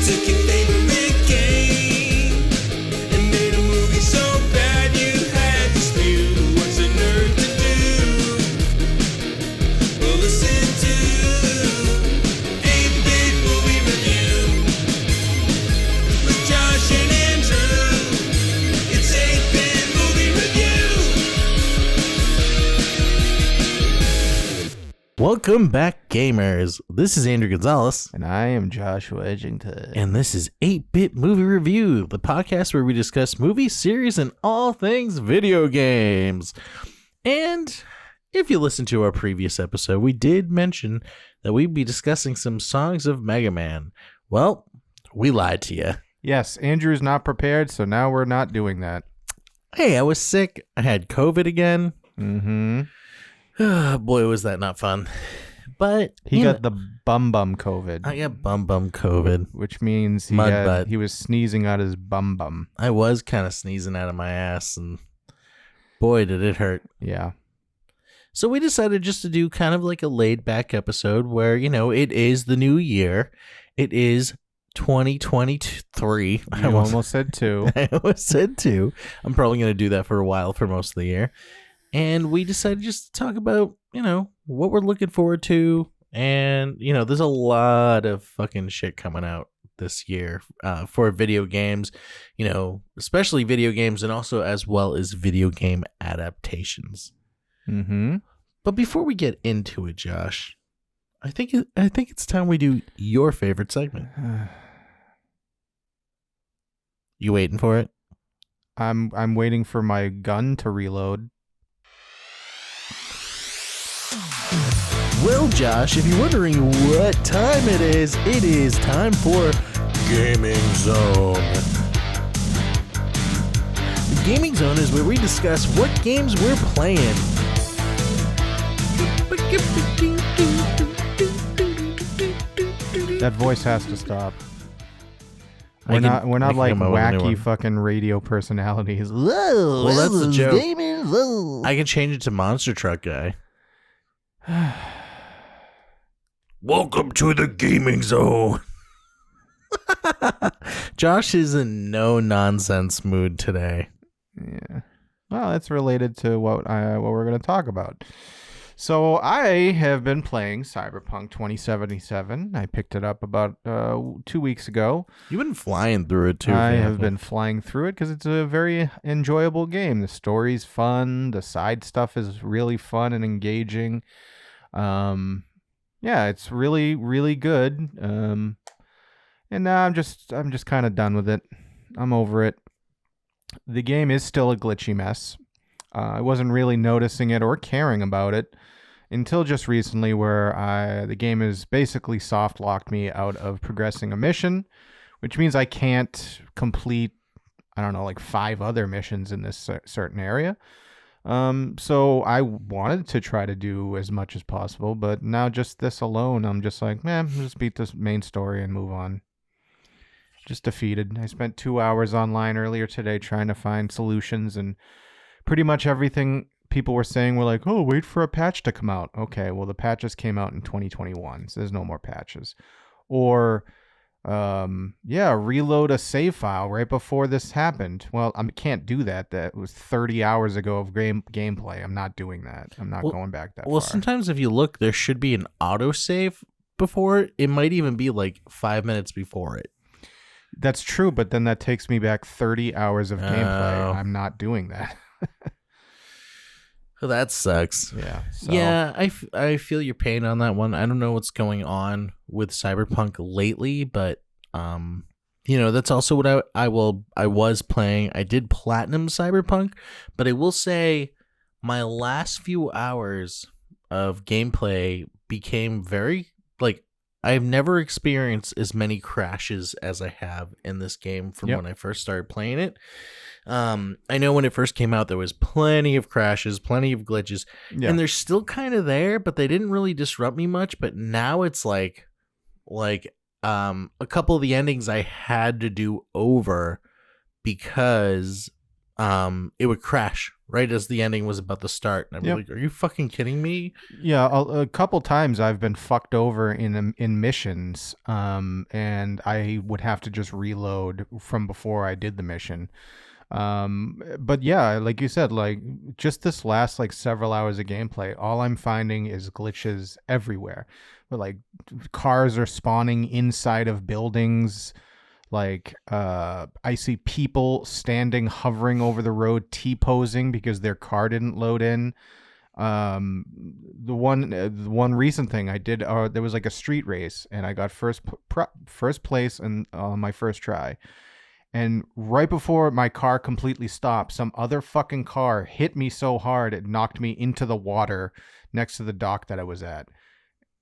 took your favorite game and made a movie so bad you had to spew. What's a nerd to do? Well, listen to 8-Bit Movie Review with Josh and Andrew. It's 8-Bit Movie Review. Welcome back, gamers. This is Andrew Gonzalez. And I am Joshua Edginton. And this is 8-Bit Movie Review, the podcast where we discuss movies, series, and all things video games. And if you listen to our previous episode, we did mention that we'd be discussing some songs of Mega Man. Well, we lied to you. Yes, Andrew's not prepared, so now we're not doing that. Hey, I was sick. I had COVID again. Mm-hmm. Boy, was that not fun. But He got the bum COVID. I got bum COVID. Which means Mud butt. he was sneezing out his bum. I was kind of sneezing out of my ass, and boy, did it hurt. Yeah. So we decided just to do kind of like a laid back episode where, you know, it is the new year. It is 2023. You almost said 2. I almost said 2. I'm probably going to do that for a while for most of the year. And we decided just to talk about, you know, what we're looking forward to. And, you know, there's a lot of fucking shit coming out this year for video games, you know, especially video games and also as well as video game adaptations. Mm-hmm. But before we get into it, Josh, I think it's time we do your favorite segment. You waiting for it? I'm waiting for my gun to reload. Well, Josh, if you're wondering what time it is time for Gaming Zone. The Gaming Zone is where we discuss what games we're playing. That voice has to stop. I We're can not like come up with a new wacky one. fucking radio personalities. Well, that's the joke. Gaming Zone. I can change it to Monster Truck Guy. Welcome to the Gaming Zone. Josh is in no nonsense mood today. Yeah. Well, that's related to what we're going to talk about. So I have been playing Cyberpunk 2077. I picked it up about 2 weeks ago. You've been flying through it too. I have been flying through it because it's a very enjoyable game. The story's fun. The side stuff is really fun and engaging. Yeah, it's really, really good. And now I'm just kind of done with it. I'm over it. The game is still a glitchy mess. I wasn't really noticing it or caring about it until just recently, where the game has basically soft locked me out of progressing a mission, which means I can't complete, I don't know, like 5 other missions in this certain area. So I wanted to try to do as much as possible, but now just this alone, I'm just like, just beat this main story and move on. Just defeated. I spent 2 hours online earlier today trying to find solutions, and pretty much everything people were saying were like, oh, wait for a patch to come out. Okay, well, the patches came out in 2021, so there's no more patches. Or, reload a save file right before this happened. Well, I can't do that. That was 30 hours ago of gameplay. I'm not doing that. I'm not going back that far. Well, sometimes if you look, there should be an autosave before it. It might even be like 5 minutes before it. That's true, but then that takes me back 30 hours of gameplay. Oh. I'm not doing that. Well, that sucks. Yeah. So. Yeah, I feel your pain on that one. I don't know what's going on with Cyberpunk lately, but you know, that's also what I was playing. I did platinum Cyberpunk, but I will say my last few hours of gameplay became very like I've never experienced as many crashes as I have in this game from when I first started playing it. I know when it first came out, there was plenty of crashes, plenty of glitches, and they're still kind of there, but they didn't really disrupt me much. But now it's like a couple of the endings I had to do over because it would crash right as the ending was about to start. And I'm like, are you fucking kidding me? Yeah, a couple times I've been fucked over in missions, and I would have to just reload from before I did the mission. But yeah, like you said, like just this last like several hours of gameplay, all I'm finding is glitches everywhere. But like cars are spawning inside of buildings. Like I see people standing, hovering over the road, T-posing because their car didn't load in. The one recent thing I did, there was like a street race, and I got first place in my first try. And right before my car completely stopped, some other fucking car hit me so hard it knocked me into the water next to the dock that I was at.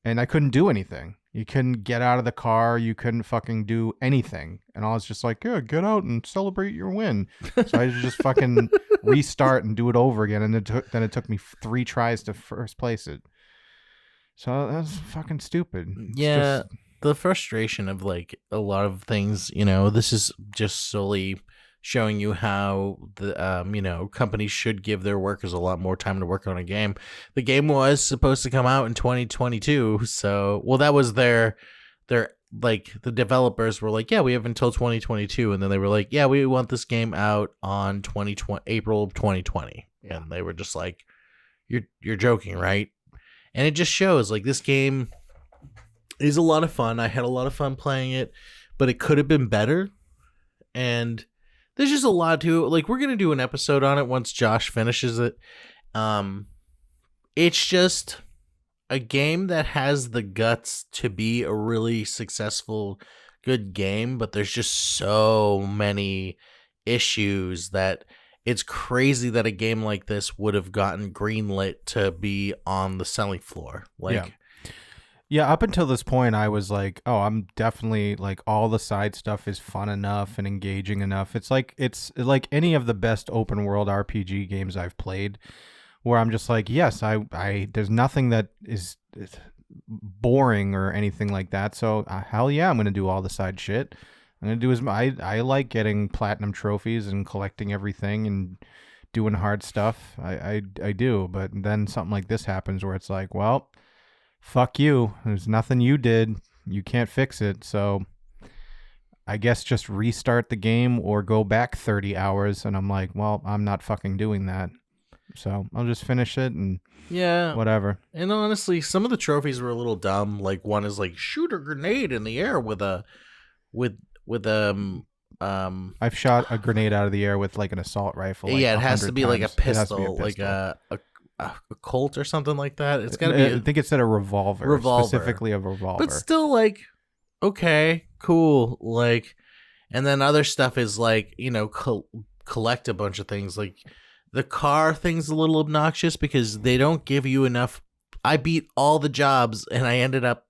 And I couldn't do anything. You couldn't get out of the car. You couldn't fucking do anything. And I was just like, yeah, get out and celebrate your win. So I just fucking restart and do it over again. And then it took me 3 tries to first place it. So that's fucking stupid. Yeah. The frustration of like a lot of things, you know, this is just solely showing you how the you know, companies should give their workers a lot more time to work on a game. The game was supposed to come out in 2022, so well, that was their like the developers were like, yeah, we have until 2022, and then they were like, yeah, we want this game out on April of 2020, and they were just like, you're joking, right? And it just shows like this game is a lot of fun. I had a lot of fun playing it, but it could have been better. And there's just a lot to it. Like, we're going to do an episode on it once Josh finishes it. It's just a game that has the guts to be a really successful, good game, but there's just so many issues that it's crazy that a game like this would have gotten greenlit to be on the selling floor. Like, yeah, up until this point, I was like, oh, I'm definitely like all the side stuff is fun enough and engaging enough. It's like any of the best open world RPG games I've played, where I'm just like, yes, I there's nothing that is boring or anything like that. So hell yeah, I'm gonna do all the side shit. I'm gonna do I like getting platinum trophies and collecting everything and doing hard stuff. I do, but then something like this happens where it's like, well, fuck you. There's nothing you did. You can't fix it. So I guess just restart the game or go back 30 hours. And I'm like, well, I'm not fucking doing that. So I'll just finish it and whatever. And honestly, some of the trophies were a little dumb. Like one is like shoot a grenade in the air with I've shot a grenade out of the air with like an assault rifle. Like it has to be times. like a pistol, like a Colt or something like that. It's gotta be. I think it said a revolver, specifically a revolver. But still, like, okay, cool. Like, and then other stuff is like, you know, collect a bunch of things. Like the car thing's a little obnoxious because they don't give you enough. I beat all the jobs and I ended up.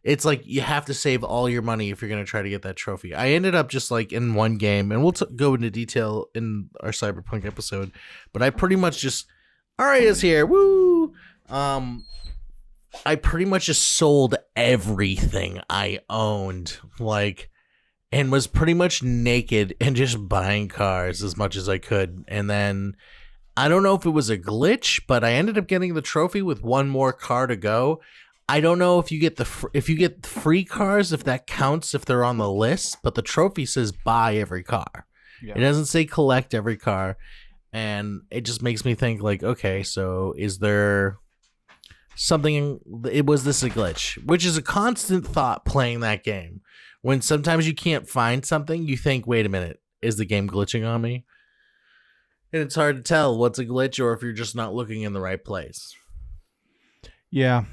It's like you have to save all your money if you're gonna try to get that trophy. I ended up just like in one game, and we'll go into detail in our Cyberpunk episode. But I pretty much just. Aria's here. Woo! I pretty much just sold everything I owned, like, and was pretty much naked and just buying cars as much as I could. And then I don't know if it was a glitch, but I ended up getting the trophy with one more car to go. I don't know if you get if you get free cars, if that counts, if they're on the list, but the trophy says buy every car. Yeah. It doesn't say collect every car. And it just makes me think like, okay, so is there something, was this a glitch? Which is a constant thought playing that game. When sometimes you can't find something, you think, wait a minute, is the game glitching on me? And it's hard to tell what's a glitch or if you're just not looking in the right place. Yeah.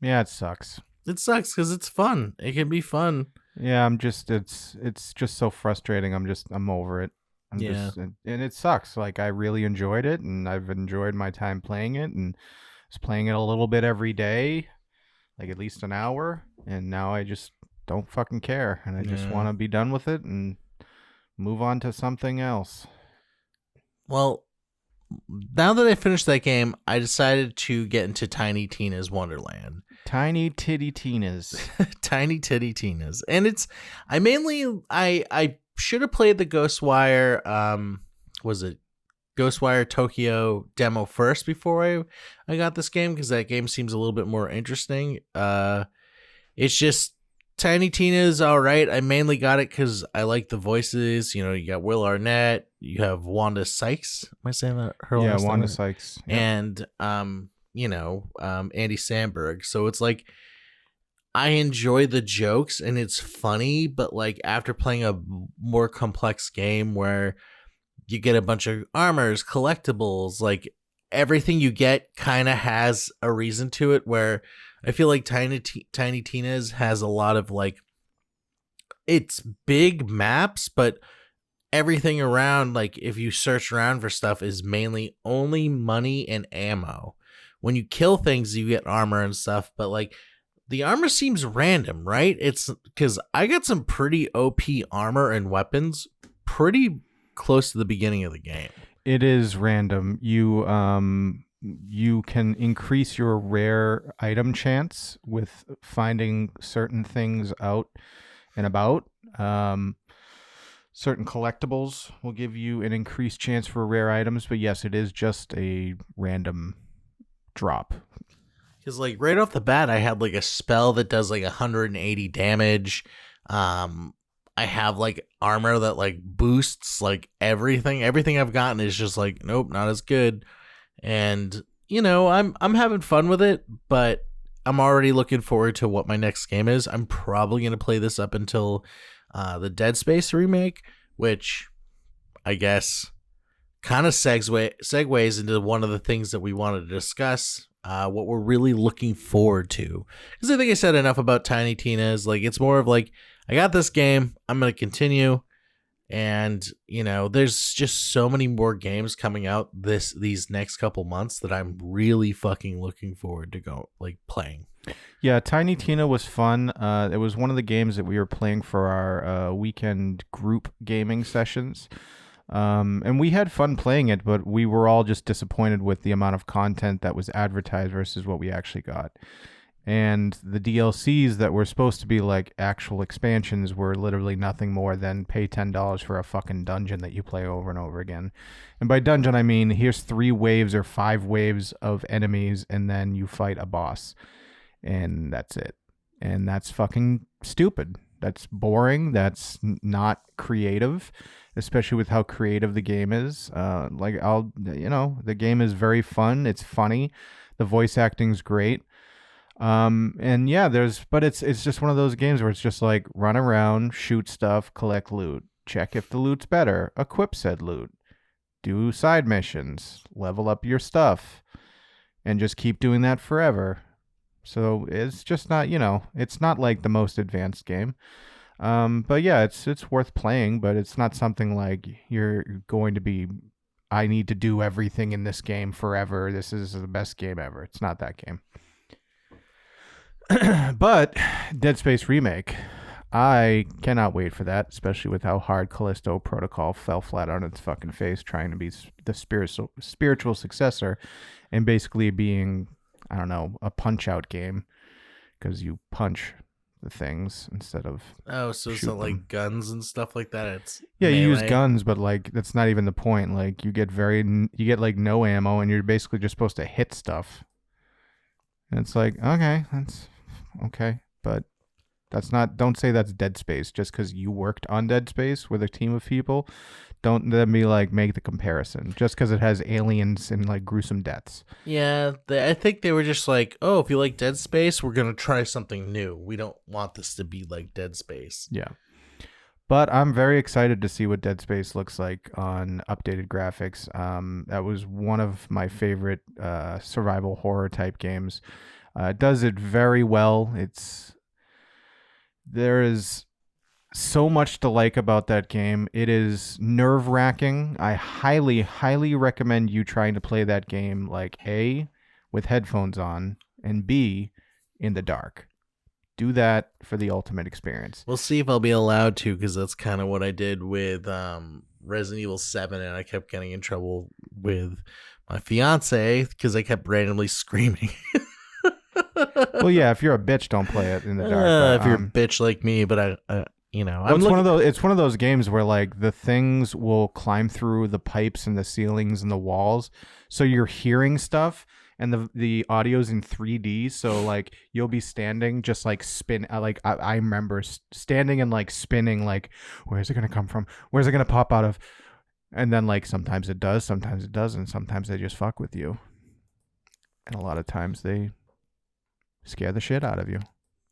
Yeah, it sucks. It sucks because it's fun. It can be fun. Yeah, it's just so frustrating. I'm over it. And it sucks. Like I really enjoyed it, and I've enjoyed my time playing it, and was playing it a little bit every day, like at least an hour. And now I just don't fucking care, and I just want to be done with it and move on to something else. Well, now that I finished that game, I decided to get into Tiny Tina's Wonderland. Tiny Titty Tina's. Tiny Titty Tina's. And it's, I should have played the Ghostwire, was it Ghostwire Tokyo demo first before I got this game, because that game seems a little bit more interesting. It's just Tiny Tina's all right. I mainly got it because I like the voices. You know, you got Will Arnett, you have Wanda Sykes. Am I saying that her Yeah, last Wanda name? Sykes. Yep. And Andy Samberg. So it's like I enjoy the jokes and it's funny, but like after playing a more complex game where you get a bunch of armors, collectibles, like everything you get kind of has a reason to it, where I feel like Tiny Tina's has a lot of like, it's big maps, but everything around, like if you search around for stuff, is mainly only money and ammo. When you kill things, you get armor and stuff, but like the armor seems random, right? It's because I got some pretty OP armor and weapons pretty close to the beginning of the game. It is random. You can increase your rare item chance with finding certain things out and about. Certain collectibles will give you an increased chance for rare items, but yes, it is just a random drop. Because like right off the bat, I had like a spell that does like 180 damage. I have like armor that like boosts like everything. Everything I've gotten is just like, nope, not as good. And you know, I'm having fun with it, but I'm already looking forward to what my next game is. I'm probably gonna play this up until the Dead Space remake, which I guess kind of segues into one of the things that we wanted to discuss. What we're really looking forward to, because I think I said enough about Tiny Tina's. Like, it's more of like, I got this game, I'm gonna continue, and you know, there's just so many more games coming out these next couple months that I'm really fucking looking forward to playing. Yeah, Tiny Tina was fun. It was one of the games that we were playing for our weekend group gaming sessions. And we had fun playing it, but we were all just disappointed with the amount of content that was advertised versus what we actually got. And the DLCs that were supposed to be like actual expansions were literally nothing more than pay $10 for a fucking dungeon that you play over and over again. And by dungeon, I mean, here's 3 waves or 5 waves of enemies, and then you fight a boss. And that's it. And that's fucking stupid. That's boring. That's not creative, especially with how creative the game is. The game is very fun. It's funny. The voice acting's great. And yeah, but it's just one of those games where it's just like run around, shoot stuff, collect loot, check if the loot's better, equip said loot, do side missions, level up your stuff, and just keep doing that forever. So it's just not, it's not like the most advanced game. But yeah, it's worth playing, but it's not something like you're going to be, I need to do everything in this game forever. This is the best game ever. It's not that game. But Dead Space Remake, I cannot wait for that, especially with how hard Callisto Protocol fell flat on its fucking face trying to be the spiritual successor and basically being, I don't know, a punch-out game because you punch the things instead of so it's not like guns and stuff like that. It's melee. You use melee. guns, but like that's not even the point. Like you get like no ammo, and you're basically just supposed to hit stuff. And it's like, okay, that's okay, but that's not. Don't say that's Dead Space just because you worked on Dead Space with a team of people. Don't let me like make the comparison just because it has aliens and like gruesome deaths. Yeah, I think they were just like, oh, if you like Dead Space, we're gonna try something new. We don't want this to be like Dead Space. Yeah, but I'm very excited to see what Dead Space looks like on updated graphics. That was one of my favorite survival horror type games. It does it very well. There is so much to like about that game. It is nerve-wracking. I highly, highly recommend you trying to play that game like A, with headphones on, and B, in the dark. Do that for the ultimate experience. We'll see if I'll be allowed to, because that's kind of what I did with Resident Evil 7, and I kept getting in trouble with my fiance because I kept randomly screaming. Well, yeah, if you're a bitch, don't play it in the dark. If you're a bitch like me, but You know, Well, it's one of those games where like the things will climb through the pipes and the ceilings and the walls, so you're hearing stuff, and the audio's in 3D. So like you'll be standing just like spin. Like I remember standing and like spinning. Like where's it gonna come from? Where's it gonna pop out of? And then like sometimes it does, sometimes it doesn't. Sometimes they just fuck with you, and a lot of times they scare the shit out of you.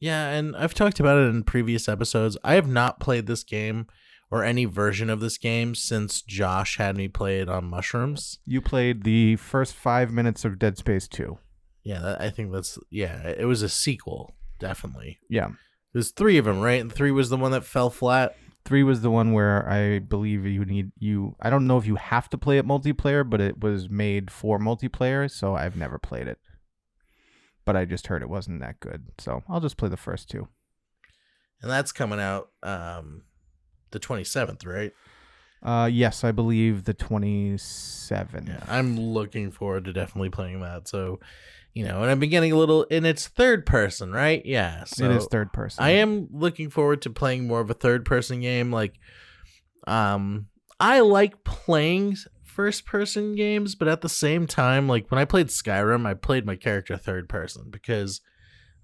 Yeah, and I've talked about it in previous episodes. I have not played this game or any version of this game since Josh had me play it on mushrooms. You played the first 5 minutes of Dead Space 2. Yeah, I think it was a sequel, definitely. Yeah. There's 3 of them, right? And 3 was the one that fell flat. 3 was the one where I believe I don't know if you have to play it multiplayer, but it was made for multiplayer, so I've never played it. But I just heard it wasn't that good, so I'll just play the first 2. And that's coming out the 27th, right? Yes, I believe the 27th. Yeah, I'm looking forward to definitely playing that. So, you know, and I've been getting a little, and it's third person, right? Yeah, so it is third person. I am looking forward to playing more of a third person game. Like, I like playing first person games, but at the same time, like when I played Skyrim, I played my character third person because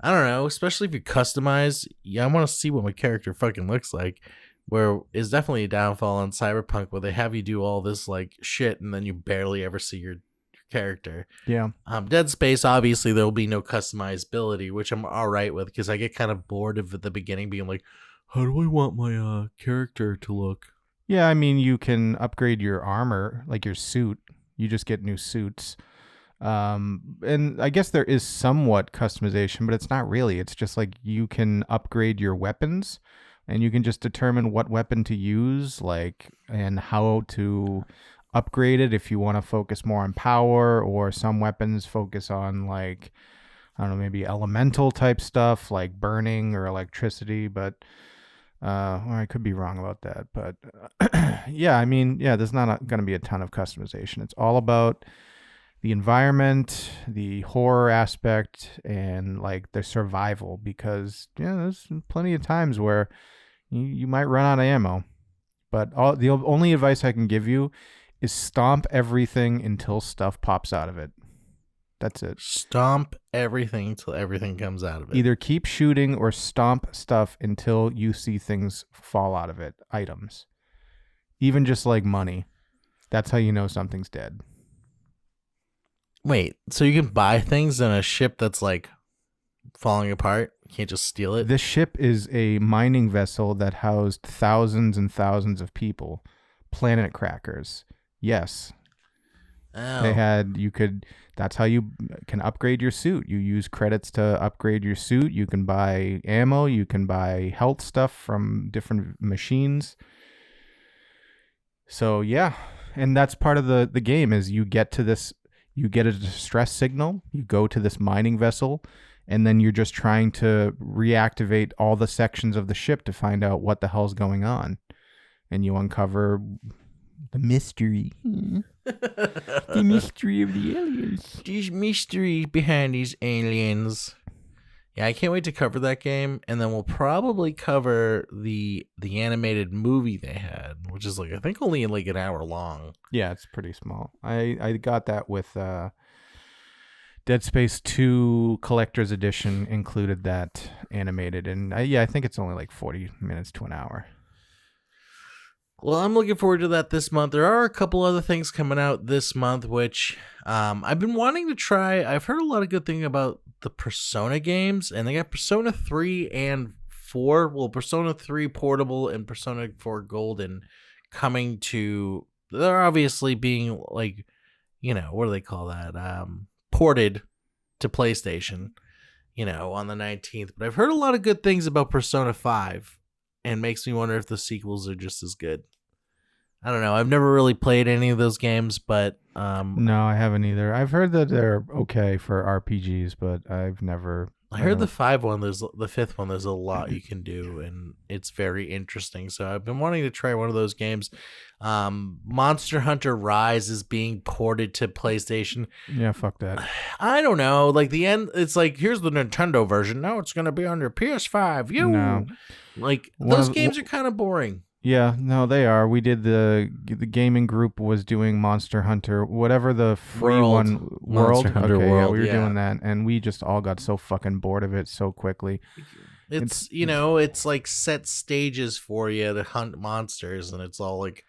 I don't know, especially if you customize, I want to see what my character fucking looks like. Where is definitely a downfall on Cyberpunk where they have you do all this like shit and then you barely ever see your character. Yeah. Dead Space, obviously there will be no customizability, which I'm all right with because I get kind of bored of at the beginning being like, how do I want my character to look? Yeah, I mean, you can upgrade your armor, like your suit. You just get new suits. And I guess there is somewhat customization, but it's not really. It's just like you can upgrade your weapons and you can just determine what weapon to use, like, and how to upgrade it if you want to focus more on power, or some weapons focus on, like, I don't know, maybe elemental type stuff like burning or electricity, but or I could be wrong about that, but yeah, I mean, yeah, there's not going to be a ton of customization. It's all about the environment, the horror aspect, and like the survival, because there's plenty of times where you might run out of ammo. But the only advice I can give you is stomp everything until stuff pops out of it. That's it. Stomp everything until everything comes out of it. Either keep shooting or stomp stuff until you see things fall out of it. Items. Even just like money. That's how you know something's dead. Wait, so you can buy things in a ship that's like falling apart? You can't just steal it? This ship is a mining vessel that housed thousands and thousands of people. Planet crackers. Yes. Oh. They had, that's how you can upgrade your suit. You use credits to upgrade your suit. You can buy ammo. You can buy health stuff from different machines. So yeah, and that's part of the game is you get a distress signal. You go to this mining vessel, and then you're just trying to reactivate all the sections of the ship to find out what the hell's going on. And you uncover the mystery. The mystery of the aliens. There's mystery behind these aliens. Yeah, I can't wait to cover that game, and then we'll probably cover the animated movie they had, which is like I think only like an hour long. Yeah, it's pretty small. I got that with Dead Space 2 Collector's Edition included that animated, and I think it's only like 40 minutes to an hour. Well, I'm looking forward to that this month. There are a couple other things coming out this month, which I've been wanting to try. I've heard a lot of good things about the Persona games, and they got Persona 3 and 4. Well, Persona 3 Portable and Persona 4 Golden coming to... They're obviously being, like, what do they call that? Ported to PlayStation, on the 19th. But I've heard a lot of good things about Persona 5. And makes me wonder if the sequels are just as good. I don't know. I've never really played any of those games, but no, I haven't either. I've heard that they're okay for RPGs, but I've never I heard the fifth one. There's a lot you can do, and it's very interesting. So I've been wanting to try one of those games. Monster Hunter Rise is being ported to PlayStation. Yeah, fuck that. I don't know. Like the end, it's like here's the Nintendo version. Now it's gonna be on your PS5. No. Like those games are kind of boring. Yeah, no, they are. We did the gaming group was doing Monster Hunter, whatever the free one, Monster Hunter okay, World, yeah, we were yeah. doing that, and we just all got so fucking bored of it so quickly. It's it's like set stages for you to hunt monsters, and it's all like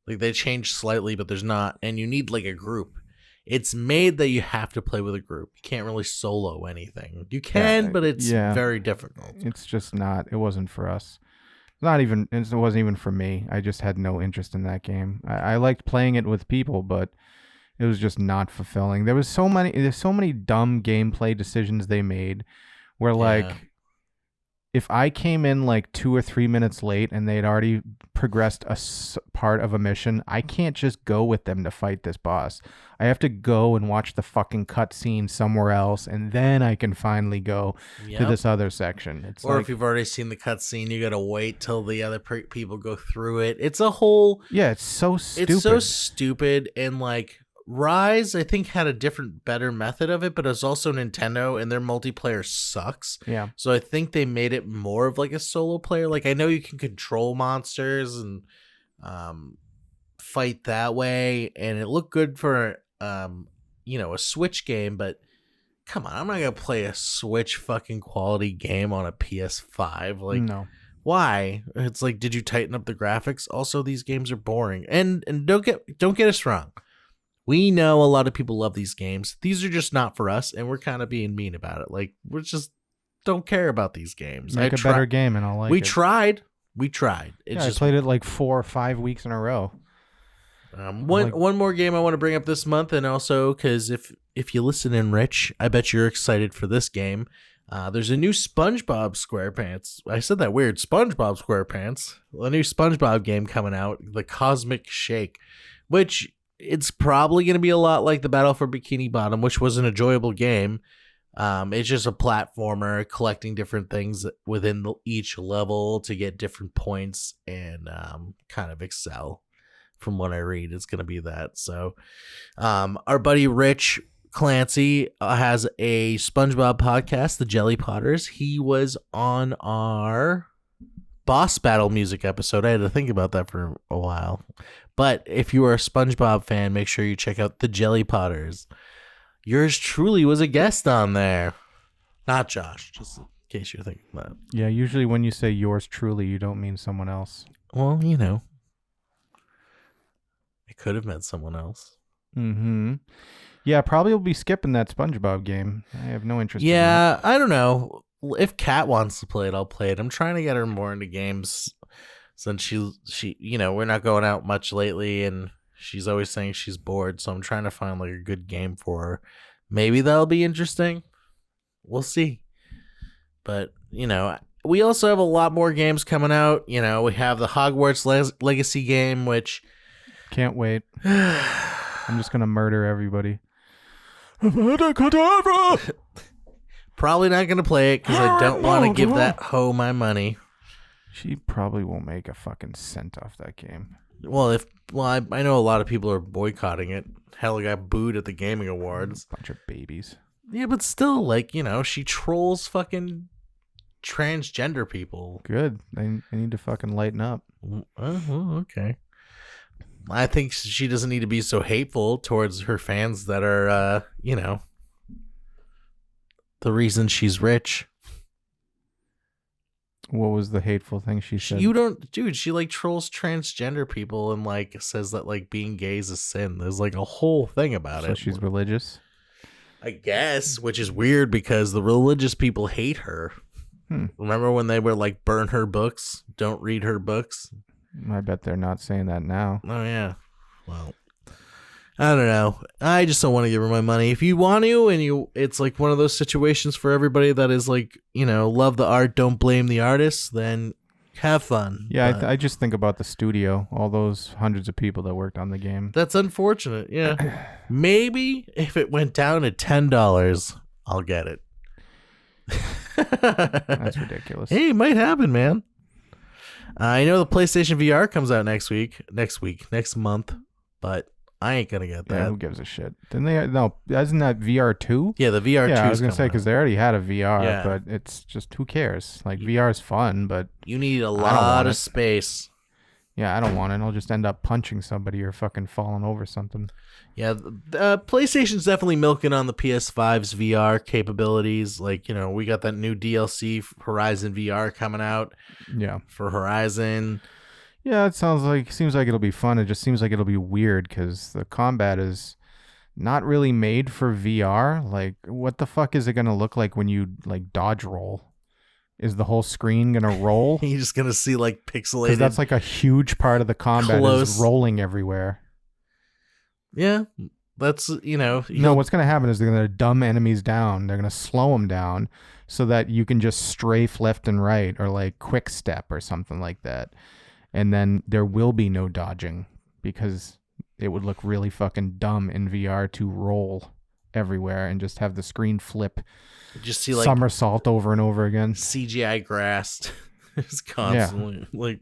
they change slightly, but there's not, and you need like a group. It's made that you have to play with a group. You can't really solo anything. You can, but it's very difficult. It's just not. It wasn't for us. It wasn't even for me. I just had no interest in that game. I liked playing it with people, but it was just not fulfilling. There's so many dumb gameplay decisions they made where like if I came in like 2 or 3 minutes late and they had already progressed a part of a mission, I can't just go with them to fight this boss. I have to go and watch the fucking cutscene somewhere else, and then I can finally go to this other section. It's or if you've already seen the cutscene, you gotta wait till the other people go through it. It's a whole it's so stupid. It's so stupid, and like Rise, I think, had a better method of it, but it's also Nintendo, and their multiplayer sucks. Yeah. So I think they made it more of like a solo player. Like I know you can control monsters and fight that way, and it looked good for a Switch game, but come on, I'm not gonna play a Switch fucking quality game on a PS5. Like, no. Why? It's like, did you tighten up the graphics? Also, these games are boring, and don't get us wrong. We know a lot of people love these games. These are just not for us, and we're kind of being mean about it. Like, we're just don't care about these games. Make a better game, and I'll like it. We tried. It's I played it like 4 or 5 weeks in a row. One more game I want to bring up this month, and also because if you listen in, Rich, I bet you're excited for this game. There's a new SpongeBob SquarePants. I said that weird. SpongeBob SquarePants. A new SpongeBob game coming out, the Cosmic Shake, which it's probably going to be a lot like the Battle for Bikini Bottom, which was an enjoyable game. It's just a platformer collecting different things within each level to get different points and kind of excel. From what I read, it's going to be that. So our buddy Rich Clancy has a SpongeBob podcast, The Jelly Potters. He was on our boss battle music episode. I had to think about that for a while. But if you are a SpongeBob fan, make sure you check out The Jelly Potters. Yours truly was a guest on there. Not Josh, just in case you're thinking that. Yeah, usually when you say yours truly, you don't mean someone else. Well, it could have meant someone else. Mm-hmm. Yeah, probably will be skipping that SpongeBob game. I have no interest in that. I don't know. If Kat wants to play it, I'll play it. I'm trying to get her more into games since she we're not going out much lately, and she's always saying she's bored, so I'm trying to find like a good game for her. Maybe that'll be interesting. We'll see. But, we also have a lot more games coming out. We have the Hogwarts Legacy game, which... Can't wait. I'm just going to murder everybody. Probably not going to play it because I don't want to give that hoe my money. She probably won't make a fucking cent off that game. Well, I know a lot of people are boycotting it. Hell, it got booed at the Gaming Awards. Bunch of babies. Yeah, but still, she trolls fucking transgender people. Good. They need to fucking lighten up. Okay. I think she doesn't need to be so hateful towards her fans that are, the reason she's rich. What was the hateful thing she said? She trolls transgender people and says that being gay is a sin. There's a whole thing about it. So she's religious? I guess, which is weird because the religious people hate her. Remember when they were burn her books, don't read her books? I bet they're not saying that now. Oh, yeah. Well, I don't know. I just don't want to give her my money. If you want to, and it's one of those situations for everybody that is love the art, don't blame the artist, then have fun. Yeah, I just think about the studio, all those hundreds of people that worked on the game. That's unfortunate, yeah. Maybe if it went down to $10, I'll get it. That's ridiculous. Hey, it might happen, man. I know the PlayStation VR comes out next month, but I ain't gonna get that. Yeah, who gives a shit? Didn't they? No, isn't that VR 2? Yeah, the VR 2. Yeah, I was gonna say because they already had a VR, Yeah. but it's just who cares? Like VR is fun, but you need a want lot of it. space. yeah, I don't want it. I'll just end up punching somebody or fucking falling over something. Yeah, PlayStation's definitely milking on the PS5's VR capabilities. Like, we got that new DLC Horizon VR coming out Yeah, for Horizon. yeah. It seems like it'll be fun. It just seems like it'll be weird because the combat is not really made for VR. Like, what the fuck is it gonna look like when you like dodge roll? Is the whole screen gonna roll? You're just gonna see like pixelated. Because that's like a huge part of the combat Close. is rolling everywhere. Yeah, that's No, what's gonna happen is they're gonna dumb enemies down. They're gonna slow them down so that you can just strafe left and right or like quick step or something like that, and then there will be no dodging because it would look really fucking dumb in VR to roll everywhere and just have the screen flip. just see like somersault over and over again. CGI grass. It's constantly like.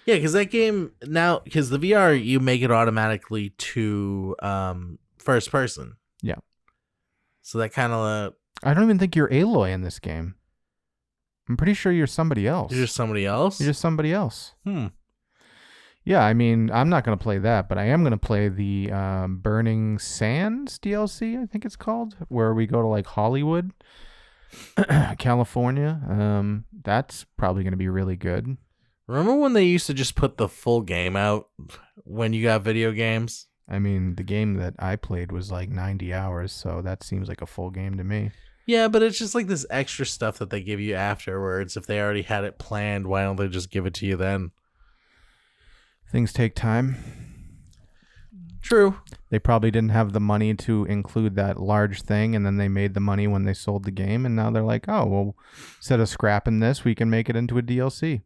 Yeah, because that game now, because the VR, you make it automatically to first person. Yeah. So that kind of I don't even think you're Aloy in this game. I'm pretty sure you're somebody else. you're just somebody else. You're just somebody else. Hmm. Yeah, I mean, I'm not going to play that, but I am going to play the Burning Sands DLC, I think it's called, where we go to like Hollywood, California. That's probably going to be really good. Remember when they used to just put the full game out when you got video games? I mean, the game that I played was like 90 hours, so that seems like a full game to me. Yeah, but it's just like this extra stuff that they give you afterwards. If they already had it planned, why don't they just give it to you then? Things take time. True. They probably didn't have the money to include that large thing, and then they made the money when they sold the game, and now they're like, oh, well, instead of scrapping this, we can make it into a DLC.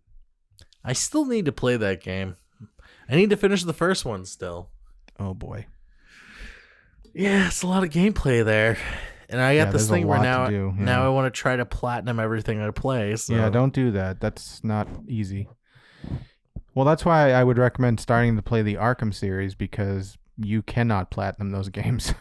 I still need to play that game. I need to finish the first one still. Oh, boy. Yeah, it's a lot of gameplay there. And I got this there's a thing where lot to do, yeah. now I want to try to platinum everything I play. So. Yeah, don't do that. That's not easy. Well, that's why I would recommend starting to play the Arkham series, because you cannot platinum those games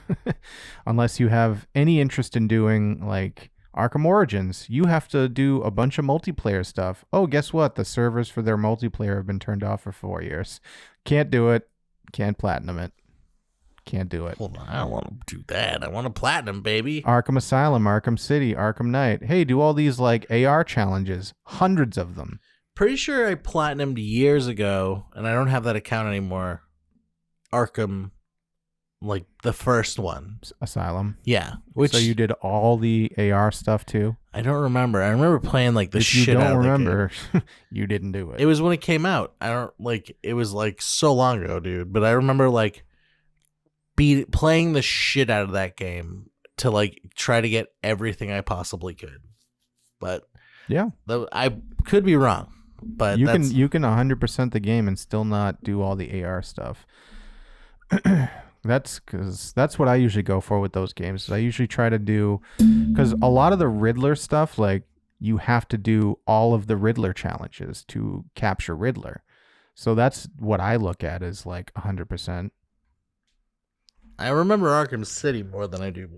unless you have any interest in doing like Arkham Origins. You have to do a bunch of multiplayer stuff. Oh, guess what? The servers for their multiplayer have been turned off for 4 years. Can't do it. Can't platinum it. Can't do it. Hold on, I don't want to do that. I want to platinum, baby. Arkham Asylum, Arkham City, Arkham Knight. Hey, do all these like AR challenges. Hundreds of them. Pretty sure I platinumed years ago, and I don't have that account anymore. Arkham, like the first one. Asylum. Yeah. So you did all the AR stuff too? I don't remember. I remember playing like the If shit you out don't of remember, you didn't do it. It was when it came out. I don't like. It was like so long ago, dude. But I remember like playing the shit out of that game to like try to get everything I possibly could. But yeah, I could be wrong. But you can 100% the game and still not do all the AR stuff. That's what I usually go for with those games. I usually try to do, because a lot of the Riddler stuff, like you have to do all of the Riddler challenges to capture Riddler. So that's what I look at as like 100%. I remember Arkham City more than I do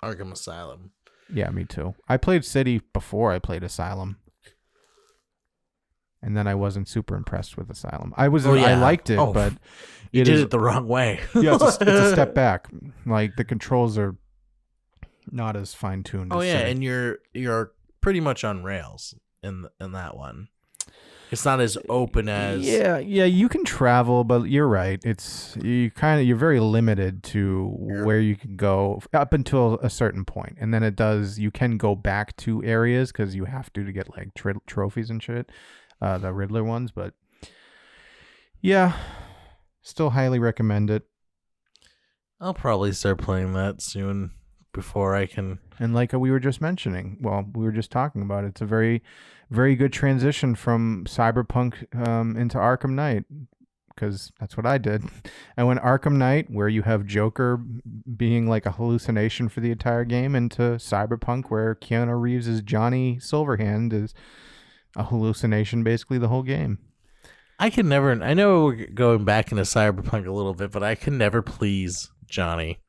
Arkham Asylum. Yeah, me too. I played City before I played Asylum. And then I wasn't super impressed with Asylum. I liked it, but you did it the wrong way. Yeah, it's a step back. Like the controls are not as fine tuned. Oh yeah, and you're pretty much on rails in that one. It's not as open as yeah. You can travel, but you're right. You're very limited to where you can go up until a certain point, and then you can go back to areas because you have to get like trophies and shit. The Riddler ones, but yeah, still highly recommend it. I'll probably start playing that soon before I can. And like we were just mentioning, we were just talking about it, it's a very, very good transition from Cyberpunk into Arkham Knight. because that's what I did. I went Arkham Knight, where you have Joker being like a hallucination for the entire game, into Cyberpunk, where Keanu Reeves' Johnny Silverhand is a hallucination basically the whole game. I can never. I know we're going back into Cyberpunk a little bit, but I can never please Johnny.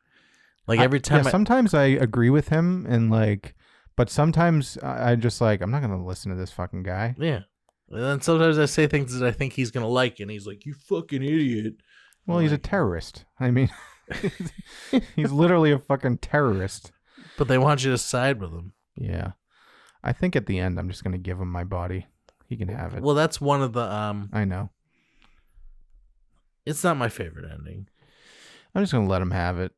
Like every time, sometimes I agree with him, and like, but sometimes I just like, I'm not gonna listen to this fucking guy. Yeah, and then sometimes I say things that I think he's gonna like, and he's like, "You fucking idiot." Well, he's a terrorist. I mean, he's literally a fucking terrorist. But they want you to side with him. Yeah, I think at the end I'm just gonna give him my body. He can have it. Well, that's one of the. I know. It's not my favorite ending. I'm just gonna let him have it.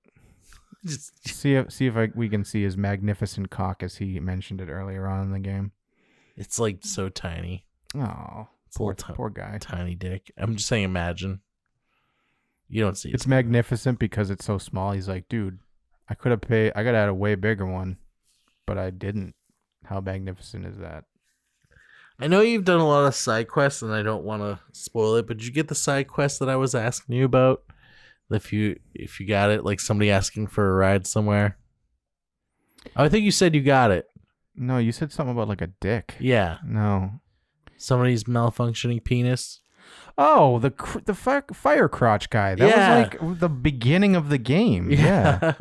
Just See if we can see his magnificent cock as he mentioned it earlier on in the game. It's like so tiny. Oh, It's a poor little guy. tiny dick. I'm just saying, imagine. You don't see it. It's magnificent because it's so small. He's like, dude, I could have had a way bigger one, but I didn't. How magnificent is that? I know you've done a lot of side quests, and I don't want to spoil it, but did you get the side quest that I was asking you about? If you got it, like somebody asking for a ride somewhere. Oh, I think you said you got it. No, you said something about like a dick. Yeah. No. Somebody's malfunctioning penis. Oh, the fire crotch guy. That was like the beginning of the game. Yeah.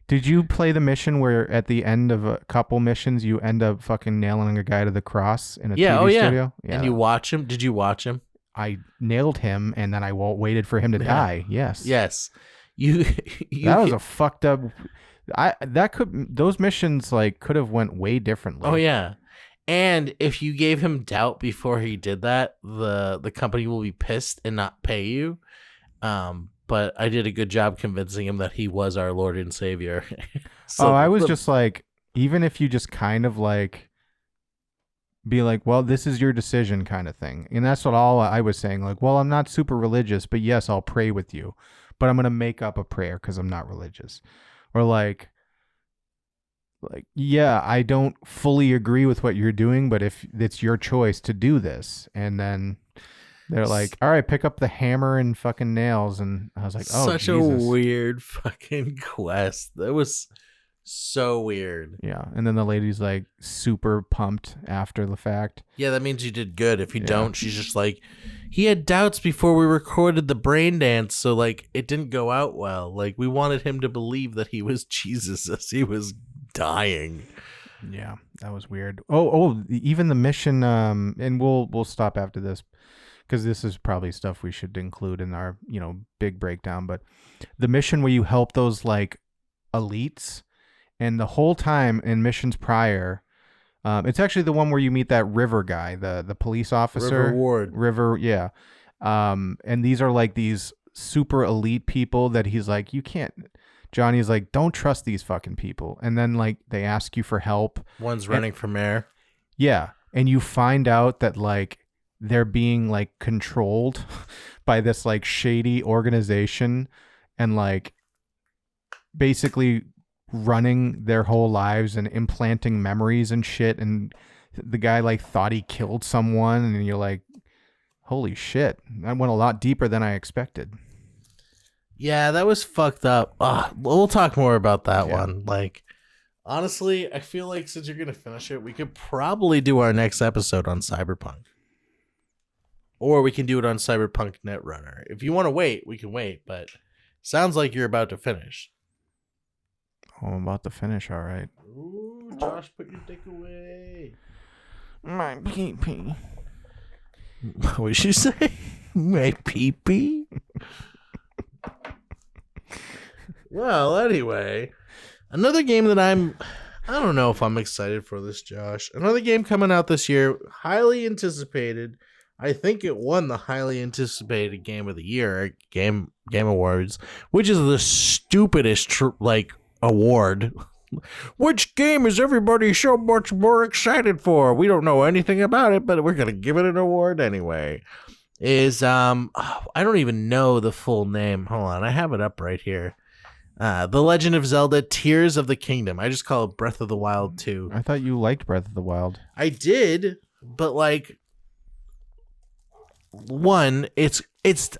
Did you play the mission where at the end of a couple missions you end up fucking nailing a guy to the cross in a TV studio? Yeah. And you watch him? Did you watch him? I nailed him and then I waited for him to die. Yes. Yes. You that was a fucked up. Those missions like could have went way differently. Oh yeah. And if you gave him doubt before he did that, the company will be pissed and not pay you. But I did a good job convincing him that he was our Lord and Savior. So I was just like, even if you just kind of like be like, well, this is your decision kind of thing. And that's what all I was saying. Like, well, I'm not super religious, but yes, I'll pray with you. But I'm going to make up a prayer because I'm not religious. Or like, yeah, I don't fully agree with what you're doing, but if it's your choice to do this. And then they're like, all right, pick up the hammer and fucking nails. And I was like, oh, such Jesus. a weird fucking quest. That was so weird. Yeah. And then the lady's like super pumped after the fact. Yeah, that means you did good. If you don't, she's just like, he had doubts before we recorded the brain dance, so like it didn't go out well. Like we wanted him to believe that he was Jesus as he was dying. Yeah, that was weird. Oh, even the mission, and we'll stop after this because this is probably stuff we should include in our, big breakdown. But the mission where you help those like elites, and the whole time in missions prior, it's actually the one where you meet that River guy, the police officer. River Ward. River, yeah. And these are like these super elite people that he's like, you can't. Johnny's like, don't trust these fucking people. And then like they ask you for help. One's running for mayor. Yeah. And you find out that like they're being like controlled by this like shady organization and like basically running their whole lives and implanting memories and shit. And the guy like thought he killed someone. And you're like, holy shit. That went a lot deeper than I expected. Yeah, that was fucked up. We'll talk more about that one. Like, honestly, I feel like since you're going to finish it, we could probably do our next episode on Cyberpunk. Or we can do it on Cyberpunk Netrunner. If you want to wait, we can wait, but sounds like you're about to finish. Oh, I'm about to finish, all right. Ooh, Josh, put your dick away. My pee-pee. What did you say? My pee-pee? Well, anyway, another game that I don't know if I'm excited for this, Josh. Another game coming out this year, highly anticipated. I think it won the highly anticipated game of the year at Game Awards, which is the stupidest award. Which game is everybody so much more excited for? We don't know anything about it, but we're gonna give it an award anyway. I don't even know the full name. Hold on, I have it up right here. The Legend of Zelda Tears of the Kingdom. I just call it Breath of the Wild 2. I thought you liked Breath of the Wild. I did, but like, one, it's it's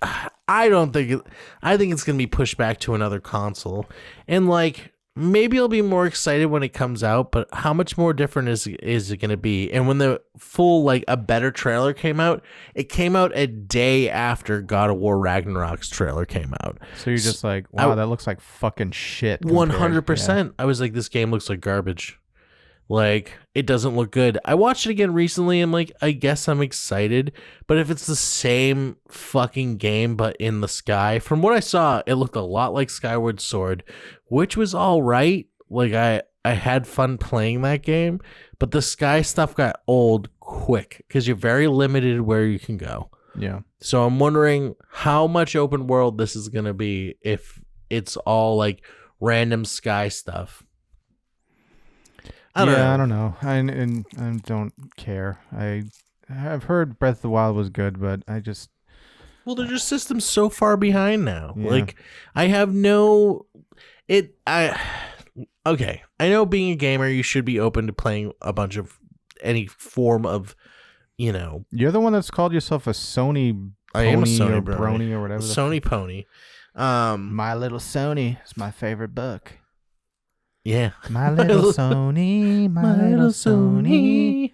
I don't think I think it's gonna be pushed back to another console, and like maybe I'll be more excited when it comes out, but how much more different is it gonna be? And when the full like a better trailer came out, it came out a day after God of War Ragnarok's trailer came out. So you're just like, wow, that looks like fucking shit. 100%. I was like, this game looks like garbage. Like, it doesn't look good. I watched it again recently. I'm like, I guess I'm excited. But if it's the same fucking game, but in the sky, from what I saw, it looked a lot like Skyward Sword, which was all right. Like, I had fun playing that game. But the sky stuff got old quick because you're very limited where you can go. Yeah. So I'm wondering how much open world this is going to be if it's all like random sky stuff. I don't know. I don't care. I've heard Breath of the Wild was good, but I just their system's so far behind now. Yeah. Like I have no okay. I know being a gamer, you should be open to playing a bunch of any form of, You're the one that's called yourself a Sony. I am a pony Sony or brony. brony or whatever. Sony pony. My Little Sony is my favorite book. Yeah. My little Sony, my little Sony.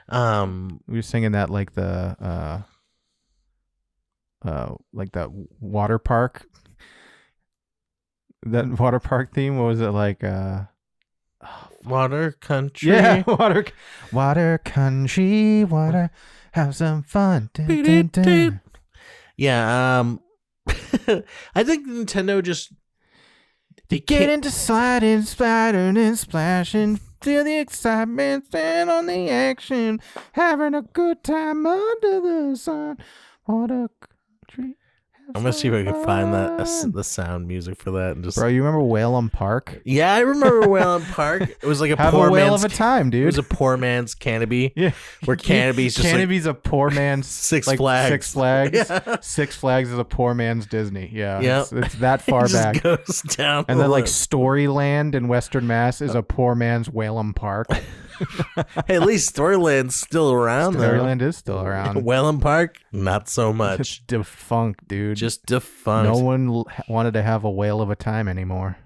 We were singing that like the water park. That water park theme. What was it like? Water country. Yeah, water country, water. Have some fun. Dun, dun, dun. Yeah. I think Nintendo just. You get into sliding, splattering, and splashing. Feel the excitement, stand on the action. Having a good time under the sun. What a country. I'm gonna see if I can find the sound music for that and just. Bro, you remember Whalum Park? Yeah, I remember Whalen Park. It was like a Have poor a whale man's of a time, dude. It was a poor man's Canopy. Yeah, where Canopy's just Canopy's a poor man's Six like Flags. Six Flags. Yeah. Six Flags is a poor man's Disney. Yeah, Yep. it's that far It just back. goes down. And then like list. Storyland in Western Mass is a poor man's Whalum Park. Hey, at least Storyland's still around though. Storyland is still around. Whalen Park, not so It's much. defunct, dude. Just defunct. No one wanted to have a whale of a time anymore.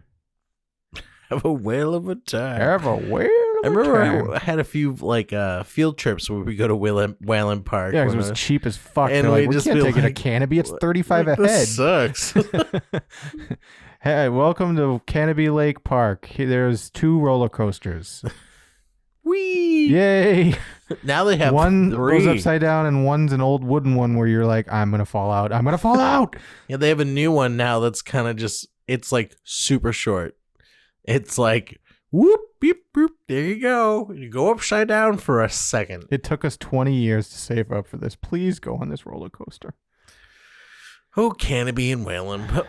Have a whale of a time. Have a whale I of a remember time. I had a few like field trips where we go to Whalen Park. Yeah, 'cause it when was cheap as fuck. and They're like, we'd we just can't be take it a like, Canopy. It's 35 like, a head. This sucks. Hey, welcome to Canopy Lake Park. There's 2 roller coasters. Whee! Yay! Now they have One 3. goes upside down, and one's an old wooden one where you're like, I'm gonna fall out. I'm gonna fall out. Yeah, they have a new one now that's kind of just, it's like super short. It's like, whoop, beep, boop, there you go. You go upside down for a second. It took us 20 years to save up for this. Please go on this roller coaster. Oh, Canopy and Whalen. But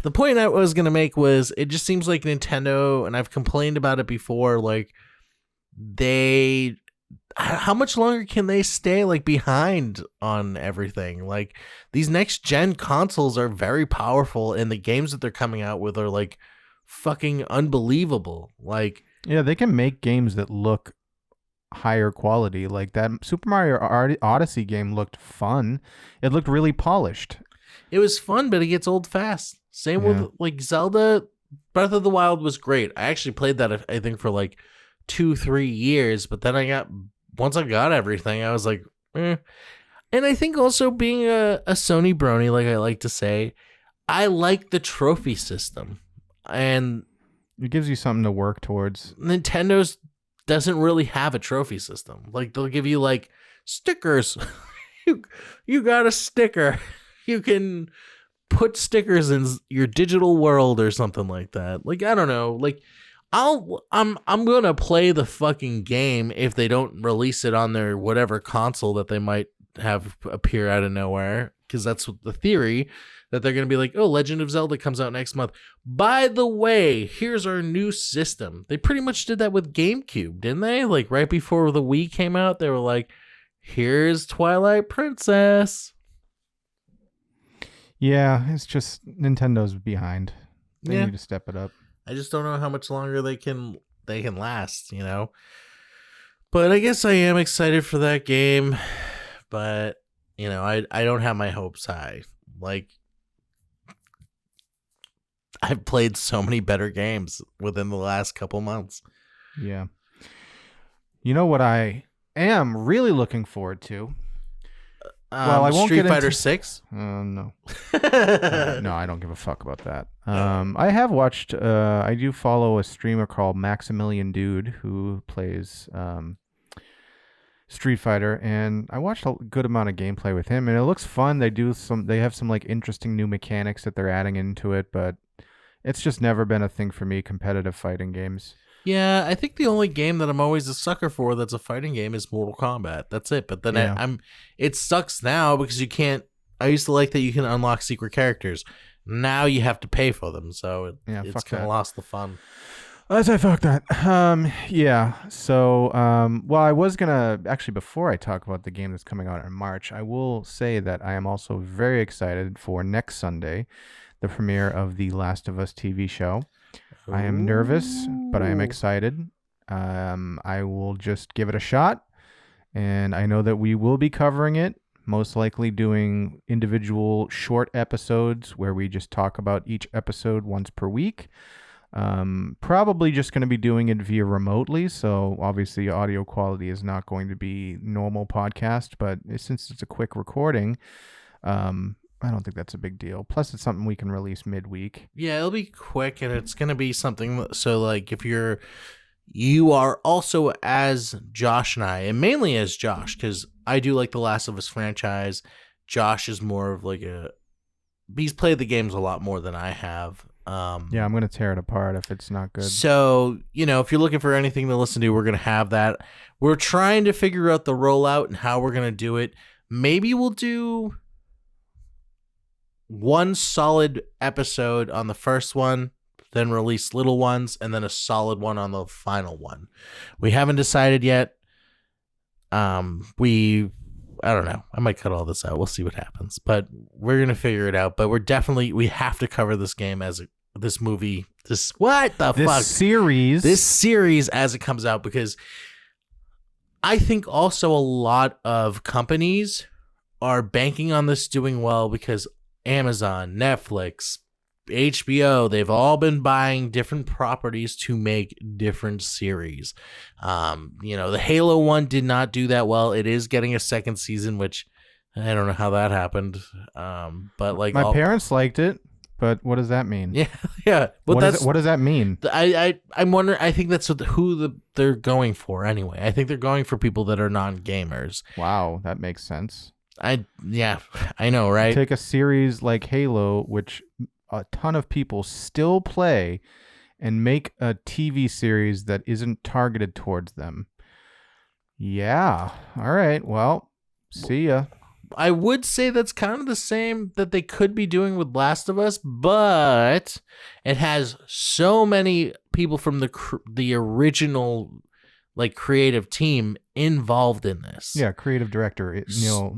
the point I was going to make was it just seems like Nintendo, and I've complained about it before, like how much longer can they stay like behind on everything? Like these next gen consoles are very powerful and the games that they're coming out with are like fucking unbelievable. Like, Yeah, they can make games that look higher quality. Like that Super Mario Odyssey game looked fun. It looked really polished. it was fun, but it gets old fast. Same Yeah. with like Zelda. Breath of the Wild was great. I actually played that, I think, for like 2-3 years, but then once I got everything, I was like, eh. And I think also being a Sony brony, like I like to say, I like the trophy system. And It gives you something to work towards. Nintendo's doesn't really have a trophy system. Like they'll give you like stickers. you got a sticker. You can put stickers in your digital world or something like that. Like I don't know. Like I'm gonna play the fucking game if they don't release it on their whatever console that they might have appear out of nowhere, because that's what the theory, that they're gonna be like, oh, Legend of Zelda comes out next month. By the way, here's our new system. They pretty much did that with GameCube, didn't they? Like right before the Wii came out, they were like, here's Twilight Princess. Yeah, it's just Nintendo's behind. They Yeah. need to step it up. I just don't know how much longer they can last, you know. But I guess I am excited for that game. But You know, I don't have my hopes high. Like, I've played so many better games within the last couple months. Yeah. You know what I am really looking forward to? Well, I won't Street get Fighter into- 6. No. No, I don't give a fuck about that. I have watched. I do follow a streamer called Maximilian Dude who plays Street Fighter, and I watched a good amount of gameplay with him, and it looks fun. They have some like interesting new mechanics that they're adding into it, but it's just never been a thing for me. Competitive fighting games. Yeah, I think the only game that I'm always a sucker for that's a fighting game is Mortal Kombat. That's it. But then Yeah. it sucks now because you can't. I used to like that you can unlock secret characters. Now you have to pay for them, so it's fuck kind of that. lost the fun. I say fuck that. Yeah. So, well, I was gonna actually before I talk about the game that's coming out in March, I will say that I am also very excited for next Sunday, the premiere of the Last of Us TV show. I am nervous, but I am excited. I will just give it a shot, and I know that we will be covering it, most likely doing individual short episodes where we just talk about each episode once per week. Probably just going to be doing it via remotely, so obviously audio quality is not going to be normal podcast, but since it's a quick recording, I don't think that's a big deal. Plus, it's something we can release midweek. Yeah, it'll be quick, and it's gonna be something. So, like, if you are also as Josh and I, and mainly as Josh, because I do like the Last of Us franchise. Josh is more of like he's played the games a lot more than I have. Yeah, I'm gonna tear it apart if it's not good. So, you know, if you're looking for anything to listen to, we're gonna have that. We're trying to figure out the rollout and how we're gonna do it. Maybe we'll do one solid episode on the first one, then release little ones, and then a solid one on the final one. We haven't decided yet. I don't know. I might cut all this out. We'll see what happens. But we're gonna figure it out. But we have to cover this game this movie. This series as it comes out, because I think also a lot of companies are banking on this doing well because Amazon, Netflix, HBO, they've all been buying different properties to make different series. The Halo one did not do that well. It is getting a second season, which I don't know how that happened. But like my parents liked it, but what does that mean? Yeah. But what does that mean? I'm wondering. I think that's they're going for anyway. I think they're going for people that are non-gamers. Wow, that makes sense. I know, right? Take a series like Halo, which a ton of people still play, and make a TV series that isn't targeted towards them. Yeah. All right. Well, see ya. I would say that's kind of the same that they could be doing with Last of Us, but it has so many people from the original like creative team involved in this. Yeah, creative director Neil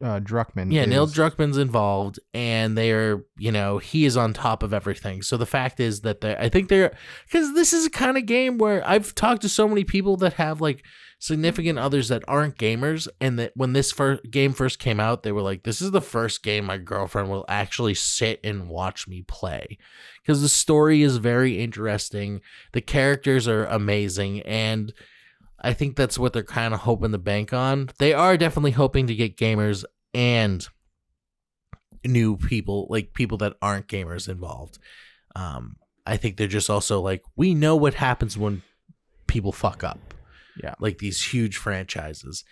Druckmann. Yeah, Neil Druckmann's involved, and he is on top of everything. So the fact is that because this is a kind of game where I've talked to so many people that have like significant others that aren't gamers, and that when this game first came out, they were like, this is the first game my girlfriend will actually sit and watch me play, because the story is very interesting, the characters are amazing, and I think that's what they're kind of hoping to bank on. They are definitely hoping to get gamers and new people, like people that aren't gamers, involved. I think they're just also like, we know what happens when people fuck up. Yeah. Like these huge franchises,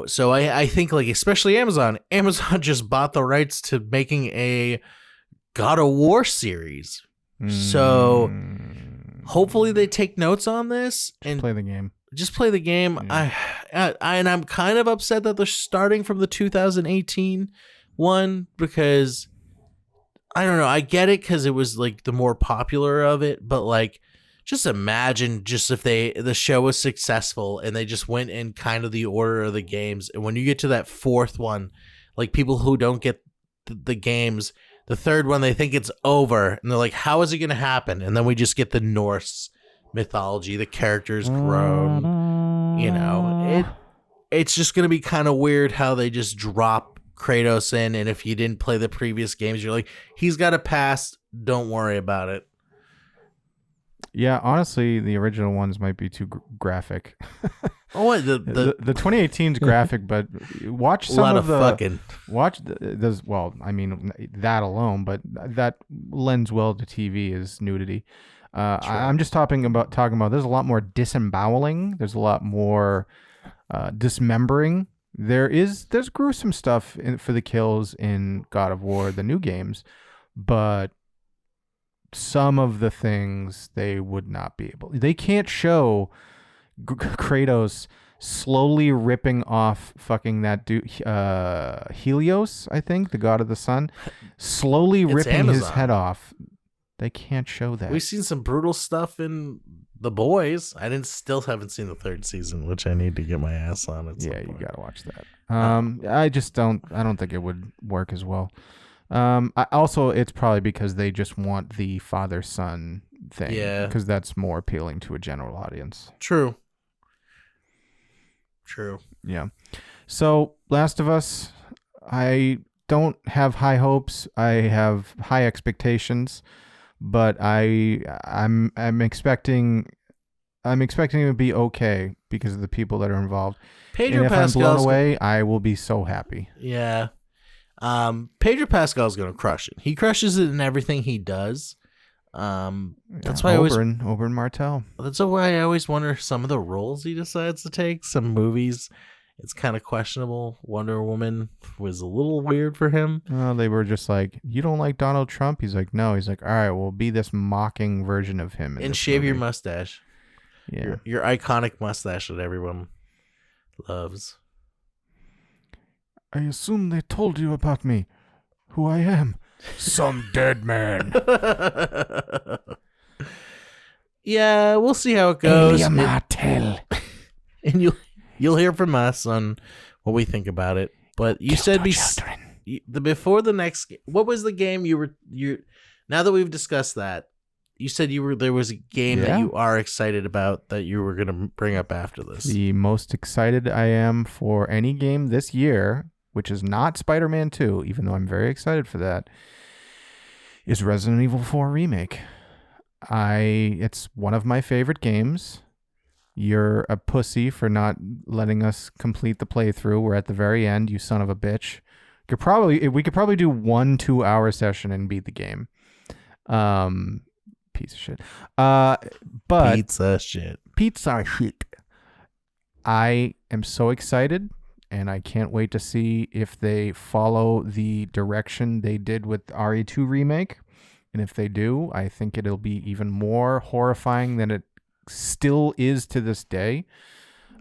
So I think, like, especially Amazon just bought the rights to making a God of War series. So hopefully they take notes on this and play the game. Just play the game. Yeah. And I'm kind of upset that they're starting from the 2018 one, because I don't know. I get it because it was like the more popular of it, but like, just imagine just if the show was successful and they just went in kind of the order of the games, and when you get to that fourth one, like people who don't get the games, the third one, they think it's over, and they're like, how is it going to happen? And then we just get the Norse mythology, the characters grown, it's just going to be kind of weird how they just drop Kratos in, and if you didn't play the previous games, you're like, he's got a past, don't worry about it. Yeah, honestly, the original ones might be too graphic. Oh, what, the 2018's graphic, but watch some a lot of the fucking. watch. There's I mean that alone, but that lends well to TV is nudity. I'm just talking about. There's a lot more disemboweling. There's a lot more dismembering. There's gruesome stuff for the kills in God of War, the new games, but some of the things they would not be able. They can't show Kratos slowly ripping off fucking that dude Helios, I think, the god of the sun, slowly ripping Amazon. his head off. They can't show that. We've seen some brutal stuff in The Boys. Still haven't seen the third season, which I need to get my ass on. At some you point. gotta watch that. I don't think it would work as well. It's probably because they just want the father-son thing. Yeah. Because that's more appealing to a general audience. True. Yeah. So, Last of Us, I don't have high hopes. I have high expectations, but I'm expecting it to be okay because of the people that are involved. Pedro and if Pascal's I'm blown away, I will be so happy. Yeah. Pedro Pascal's gonna crush it. He crushes it in everything he does. That's why Oberyn Martell. That's why I always wonder some of the roles he decides to take. Some movies, it's kind of questionable. Wonder Woman was a little weird for him. They were just like, you don't like Donald Trump? He's like, no. He's like, all right, we'll be this mocking version of him. And shave your mustache. Yeah. Your iconic mustache that everyone loves. I assume they told you about me, who I am. Some dead man. Yeah, we'll see how it goes. Elia Martell. And you'll hear from us on what we think about it. But you said before the next game, what was the game you now that we've discussed that, you said there was a game that you are excited about that you were going to bring up after this. The most excited I am for any game this year, which is not Spider-Man 2, even though I'm very excited for that, is Resident Evil 4 Remake. It's one of my favorite games. You're a pussy for not letting us complete the playthrough. We're at the very end, you son of a bitch. We could probably do 1 2-hour session and beat the game. Piece of shit. But Pizza shit. I am so excited, and I can't wait to see if they follow the direction they did with RE2 Remake. And if they do, I think it'll be even more horrifying than it still is to this day.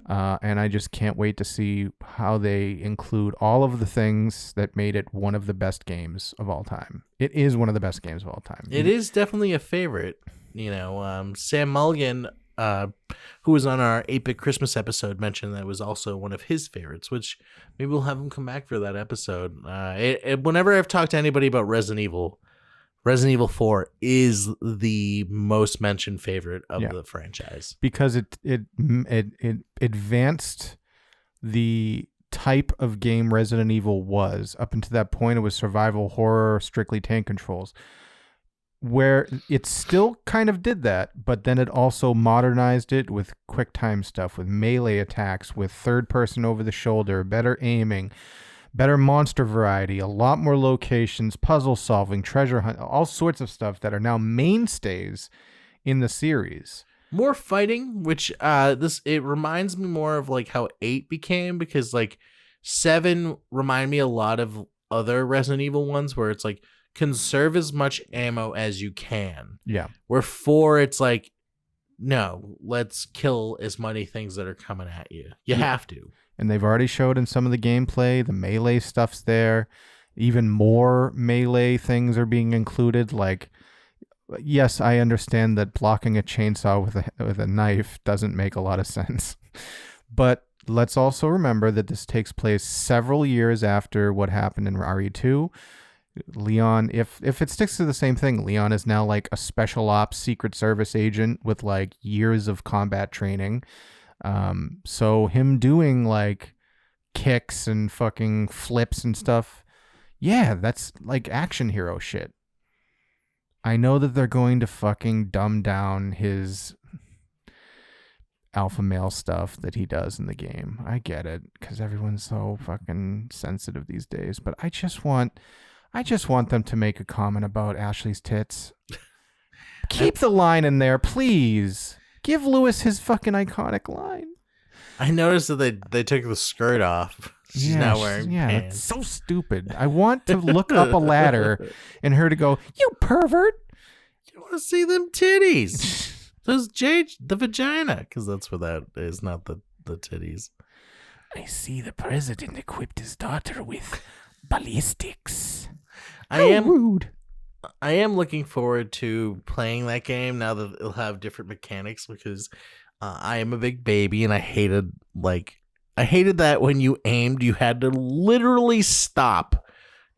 And I just can't wait to see how they include all of the things that made it one of the best games of all time. It is one of the best games of all time. It is definitely a favorite. Sam Mulligan, who was on our 8-Bit Christmas episode, mentioned that it was also one of his favorites, which maybe we'll have him come back for that episode. Whenever I've talked to anybody about Resident Evil 4 is the most mentioned favorite of the franchise. Because it advanced the type of game Resident Evil was. Up until that point, it was survival horror, strictly tank controls, where it still kind of did that, but then it also modernized it with quick time stuff, with melee attacks, with third person over the shoulder, better aiming, better monster variety, a lot more locations, puzzle solving, treasure hunt, all sorts of stuff that are now mainstays in the series. More fighting, which it reminds me more of like how 8 became, because like 7 remind me a lot of other Resident Evil ones where it's like conserve as much ammo as you can. Yeah. Where 4, it's like, no, let's kill as many things that are coming at you. You have to. And they've already showed in some of the gameplay, the melee stuff's there. Even more melee things are being included. Like, yes, I understand that blocking a chainsaw with a knife doesn't make a lot of sense. But let's also remember that this takes place several years after what happened in RE2. Leon, if it sticks to the same thing, Leon is now like a special ops Secret Service agent with like years of combat training. So him doing like kicks and fucking flips and stuff. Yeah, that's like action hero shit. I know that they're going to fucking dumb down his alpha male stuff that he does in the game. I get it, because everyone's so fucking sensitive these days. But I just want them to make a comment about Ashley's tits. Keep the line in there, please. Give Lewis his fucking iconic line. I noticed that they took the skirt off. She's now wearing pants. It's so stupid. I want to look up a ladder and her to go, "You pervert." You want to see them titties. The vagina, because that's what that is, not the titties. I see the president equipped his daughter with ballistics. Rude. I am looking forward to playing that game now that it'll have different mechanics, because I am a big baby and I hated that when you aimed, you had to literally stop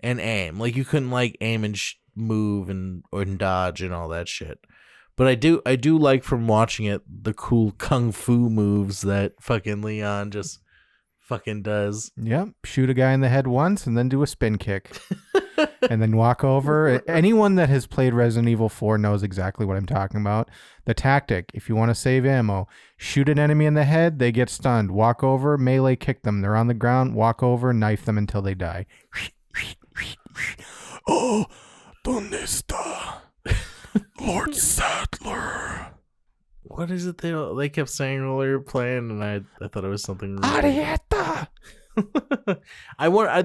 and aim. Like you couldn't like aim and move and dodge and all that shit. But I do like from watching it the cool kung fu moves that fucking Leon just fucking does. Yep. Shoot a guy in the head once and then do a spin kick. And then walk over. Anyone that has played Resident Evil 4 knows exactly what I'm talking about. The tactic, if you want to save ammo, shoot an enemy in the head, they get stunned. Walk over, melee kick them. They're on the ground, walk over, knife them until they die. Oh, ¿dónde está Lord Sadler? What is it they kept saying while they were playing, and I thought it was something really... Arietta!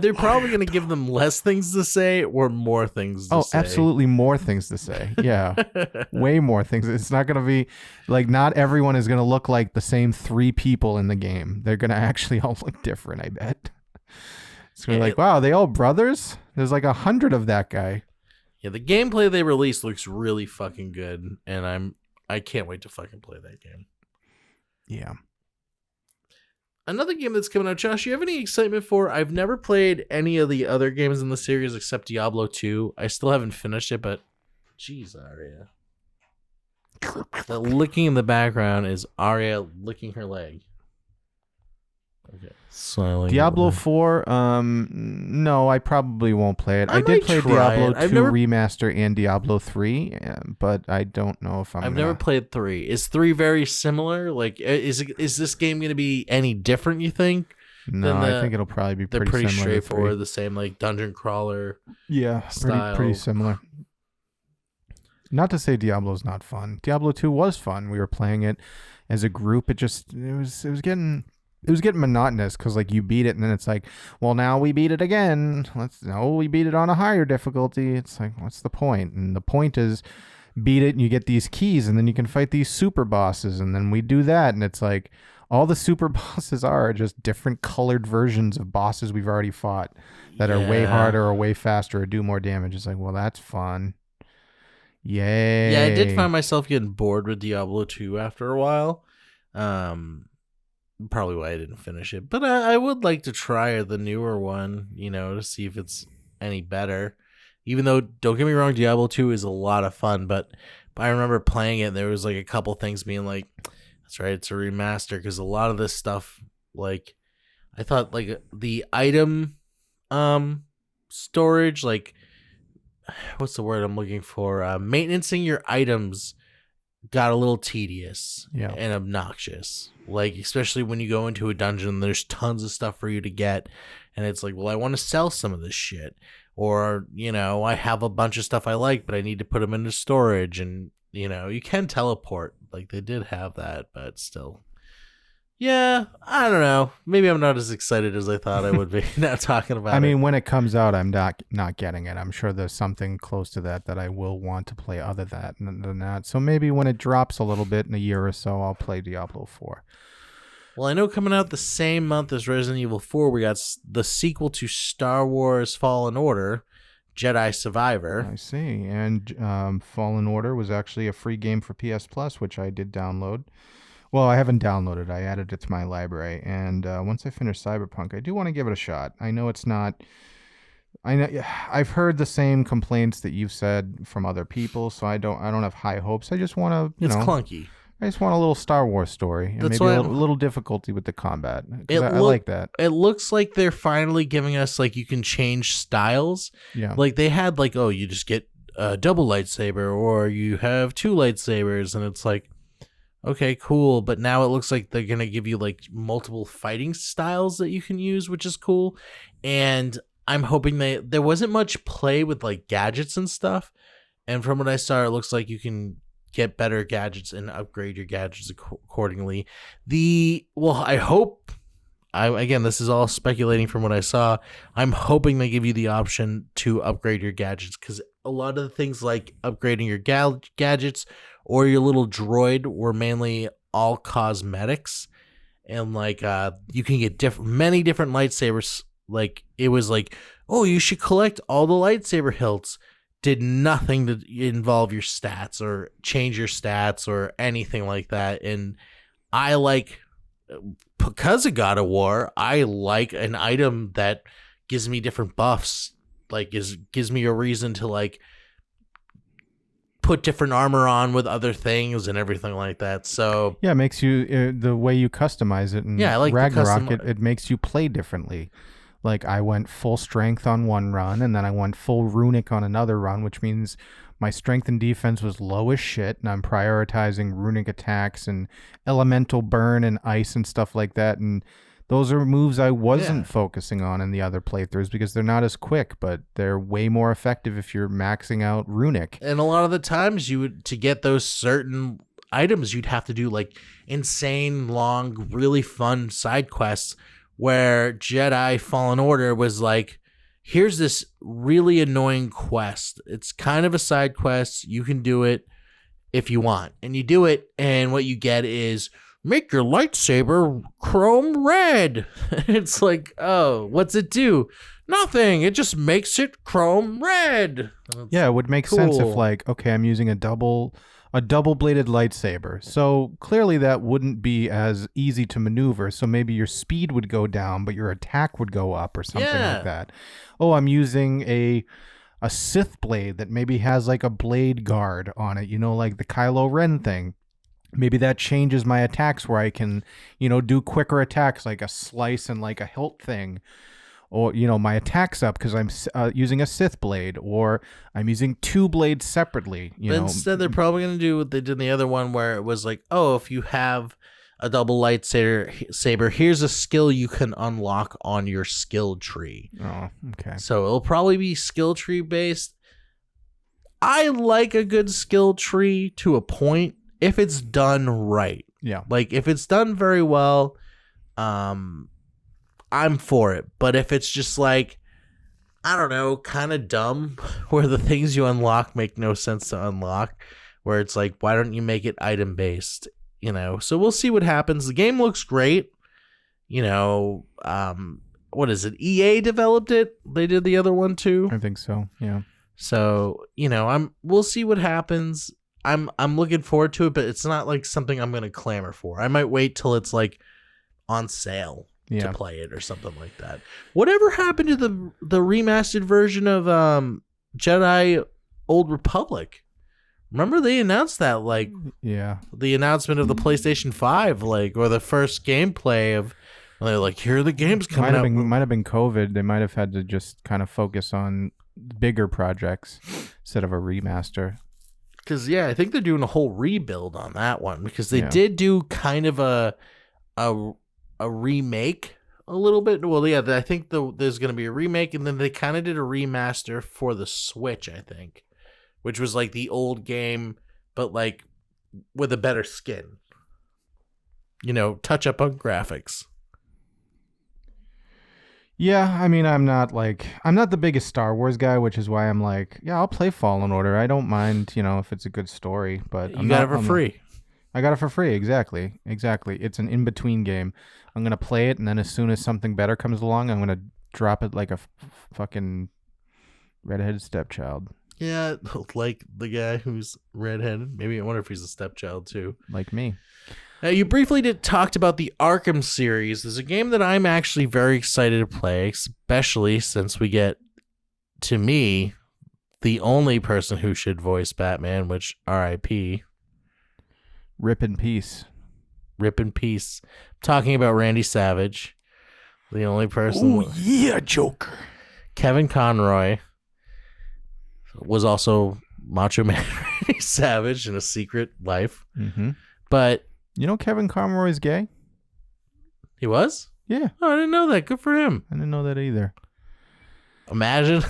They're probably going to give them less things to say or more things to say. Oh, absolutely more things to say. Yeah. Way more things. It's not going to be like, not everyone is going to look like the same 3 people in the game. They're going to actually all look different, I bet. It's going to be like, wow, they all brothers? There's like 100 of that guy. Yeah, the gameplay they released looks really fucking good, and I can't wait to fucking play that game. Yeah. Another game that's coming out, Josh, you have any excitement for? I've never played any of the other games in the series except Diablo 2. I still haven't finished it, but jeez, Aria. The licking in the background is Aria licking her leg. Okay. Smiling. Diablo 4, no, I probably won't play it. I did play Diablo 2 Remaster and Diablo 3, but I don't know if I've never played 3. Is 3 very similar? Like, is this game going to be any different, you think? No, I think it'll probably be pretty similar. They're pretty straightforward, the same, like, dungeon crawler style. Pretty similar. Not to say Diablo's not fun. Diablo 2 was fun. We were playing it as a group. It was getting monotonous, because like you beat it and then it's like, well, now we beat it again. We beat it on a higher difficulty. It's like, what's the point? And the point is beat it and you get these keys and then you can fight these super bosses, and then we do that, and it's like all the super bosses are just different colored versions of bosses we've already fought that are way harder or way faster or do more damage. It's like, well, that's fun. Yay. Yeah, I did find myself getting bored with Diablo 2 after a while. Probably why I didn't finish it, but I would like to try the newer one, to see if it's any better. Even though, don't get me wrong, Diablo 2 is a lot of fun, but I remember playing it and there was like a couple things being like, that's right, it's a remaster, because a lot of this stuff, like, I thought like the item storage, like, what's the word I'm looking for? Maintaining your items got a little tedious and obnoxious. Like, especially when you go into a dungeon, there's tons of stuff for you to get, and it's like, well, I want to sell some of this shit, or I have a bunch of stuff I like, but I need to put them into storage, and you can teleport, like they did have that, but still, yeah, I don't know. Maybe I'm not as excited as I thought I would be now talking about it. I mean, when it comes out, I'm not getting it. I'm sure there's something close to that I will want to play other than that. So maybe when it drops a little bit in a year or so, I'll play Diablo 4. Well, I know coming out the same month as Resident Evil 4, we got the sequel to Star Wars Fallen Order, Jedi Survivor. I see. And Fallen Order was actually a free game for PS Plus, which I did download. Well, I haven't downloaded it. I added it to my library. And once I finish Cyberpunk, I do want to give it a shot. I know it's not... I've heard the same complaints that you've said from other people, so I don't have high hopes. I just want to, It's clunky. I just want a little Star Wars story and That's maybe why a little difficulty with the combat. 'Cause It I like that. It looks like they're finally giving us like you can change styles. Yeah. Like they had like, oh, you just get a double lightsaber or you have 2 lightsabers, and it's like, okay, cool. But now it looks like they're gonna give you like multiple fighting styles that you can use, which is cool. And I'm hoping there wasn't much play with like gadgets and stuff. And from what I saw, it looks like you can get better gadgets and upgrade your gadgets accordingly. I hope, again, this is all speculating from what I saw. I'm hoping they give you the option to upgrade your gadgets, because a lot of the things like upgrading your gadgets or your little droid were mainly all cosmetics. And like, you can get many different lightsabers. Like it was like, oh, you should collect all the lightsaber hilts. Did nothing to involve your stats or change your stats or anything like that. And I like, because of God of War, I like an item that gives me different buffs, like gives me a reason to like put different armor on with other things and everything like that. So yeah, it makes you the way you customize it. And yeah, I like Ragnarok. It makes you play differently. Like I went full strength on one run, and then I went full runic on another run, which means my strength and defense was low as shit, and I'm prioritizing runic attacks and elemental burn and ice and stuff like that. And those are moves I wasn't focusing on in the other playthroughs because they're not as quick, but they're way more effective if you're maxing out runic. And a lot of the times to get those certain items, you'd have to do like insane, long, really fun side quests, where Jedi Fallen Order was like, here's this really annoying quest. It's kind of a side quest. You can do it if you want. And you do it, and what you get is, make your lightsaber chrome red. It's like, oh, what's it do? Nothing. It just makes it chrome red. Yeah, it would make sense if cool. like, okay, I'm using a double-bladed lightsaber. So clearly that wouldn't be as easy to maneuver. So maybe your speed would go down, but your attack would go up or something like that. Oh, I'm using a Sith blade that maybe has like a blade guard on it, like the Kylo Ren thing. Maybe that changes my attacks where I can, do quicker attacks like a slice and like a hilt thing. Or, my attack's up because I'm using a Sith blade, or I'm using 2 blades separately. But instead, they're probably going to do what they did in the other one, where it was like, oh, if you have a double lightsaber, here's a skill you can unlock on your skill tree. Oh, okay. So it'll probably be skill tree based. I like a good skill tree to a point if it's done right. Yeah. Like if it's done very well, I'm for it. But if it's just like, I don't know, kind of dumb, where the things you unlock make no sense to unlock, where it's like, why don't you make it item based? So we'll see what happens. The game looks great. What is it? EA developed it. They did the other one too. I think so. Yeah. So, we'll see what happens. I'm looking forward to it, but it's not like something I'm going to clamor for. I might wait till it's like on sale to play it or something like that. Whatever happened to the remastered version of Jedi Old Republic? Remember they announced that, like, the announcement of the PlayStation 5, like, or the first gameplay of, they're like, here are the games coming out. Might have been COVID. They might have had to just kind of focus on bigger projects instead of a remaster. Because, I think they're doing a whole rebuild on that one, because they did do kind of a remake a little bit. Well, I think there's going to be a remake, and then they kind of did a remaster for the Switch, I think, which was like the old game, but like with a better skin. Touch up on graphics. Yeah, I mean, I'm not the biggest Star Wars guy, which is why I'm like, yeah, I'll play Fallen Order. I don't mind, if it's a good story, but you got it for free. I got it for free. Exactly. It's an in-between game. I'm going to play it, and then as soon as something better comes along, I'm going to drop it like a fucking redheaded stepchild. Yeah, like the guy who's redheaded. Maybe I wonder if he's a stepchild too. Like me. Now, you briefly talked about the Arkham series. There's a game that I'm actually very excited to play, especially since we get, to me, the only person who should voice Batman, which R.I.P. Rip in peace. Rip in peace. Talking about Randy Savage, the only person. Oh yeah, Joker. Kevin Conroy was also Macho Man Randy Savage in A Secret Life, but You know Kevin Conroy's gay? he was. Yeah. Oh, I didn't know that. Good for him. I didn't know that either. Imagine.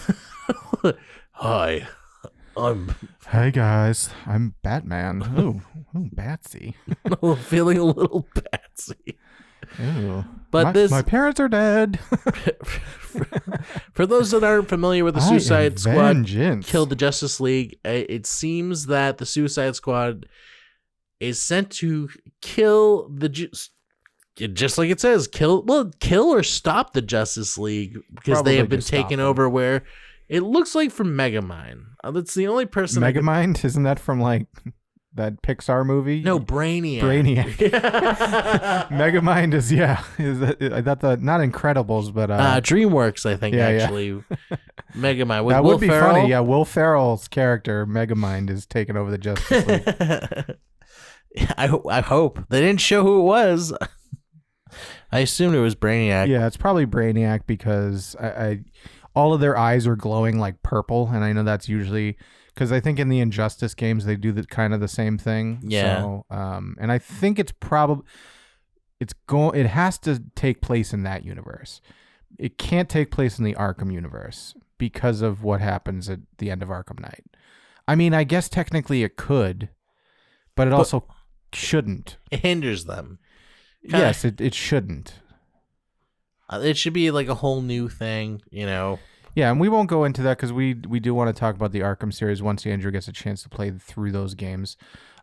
Hi, I'm Hey guys, I'm Batman. Ooh, Batsy. feeling a little batsy. Ooh. But my parents are dead. For those that aren't familiar with the Suicide Squad, vengeance. killed the Justice League. It seems that the Suicide Squad is sent to kill just like it says, kill or stop the Justice League because Probably they have been just stop taken them. over. Where it looks like from Megamind. That's the only person. Megamind? Isn't that from like that Pixar movie? No, Brainiac. Megamind is I thought that not Incredibles, but DreamWorks, I think, yeah. actually. Megamind with that Will would be Ferrell. funny. Yeah, Will Ferrell's character Megamind is taking over the Justice League. I hope they didn't show who it was. I assumed it was Brainiac. Yeah, it's probably Brainiac because I all of their eyes are glowing like purple, and I know that's usually because I think in the Injustice games they do kind of the same thing. Yeah. So, and I think it has to take place in that universe. It can't take place in the Arkham universe because of what happens at the end of Arkham Knight. I mean, I guess technically it could, but it also shouldn't. It hinders them. Yes, it shouldn't. It should be like a whole new thing, you know. Yeah, and we won't go into that because we do want to talk about the Arkham series once Andrew gets a chance to play through those games.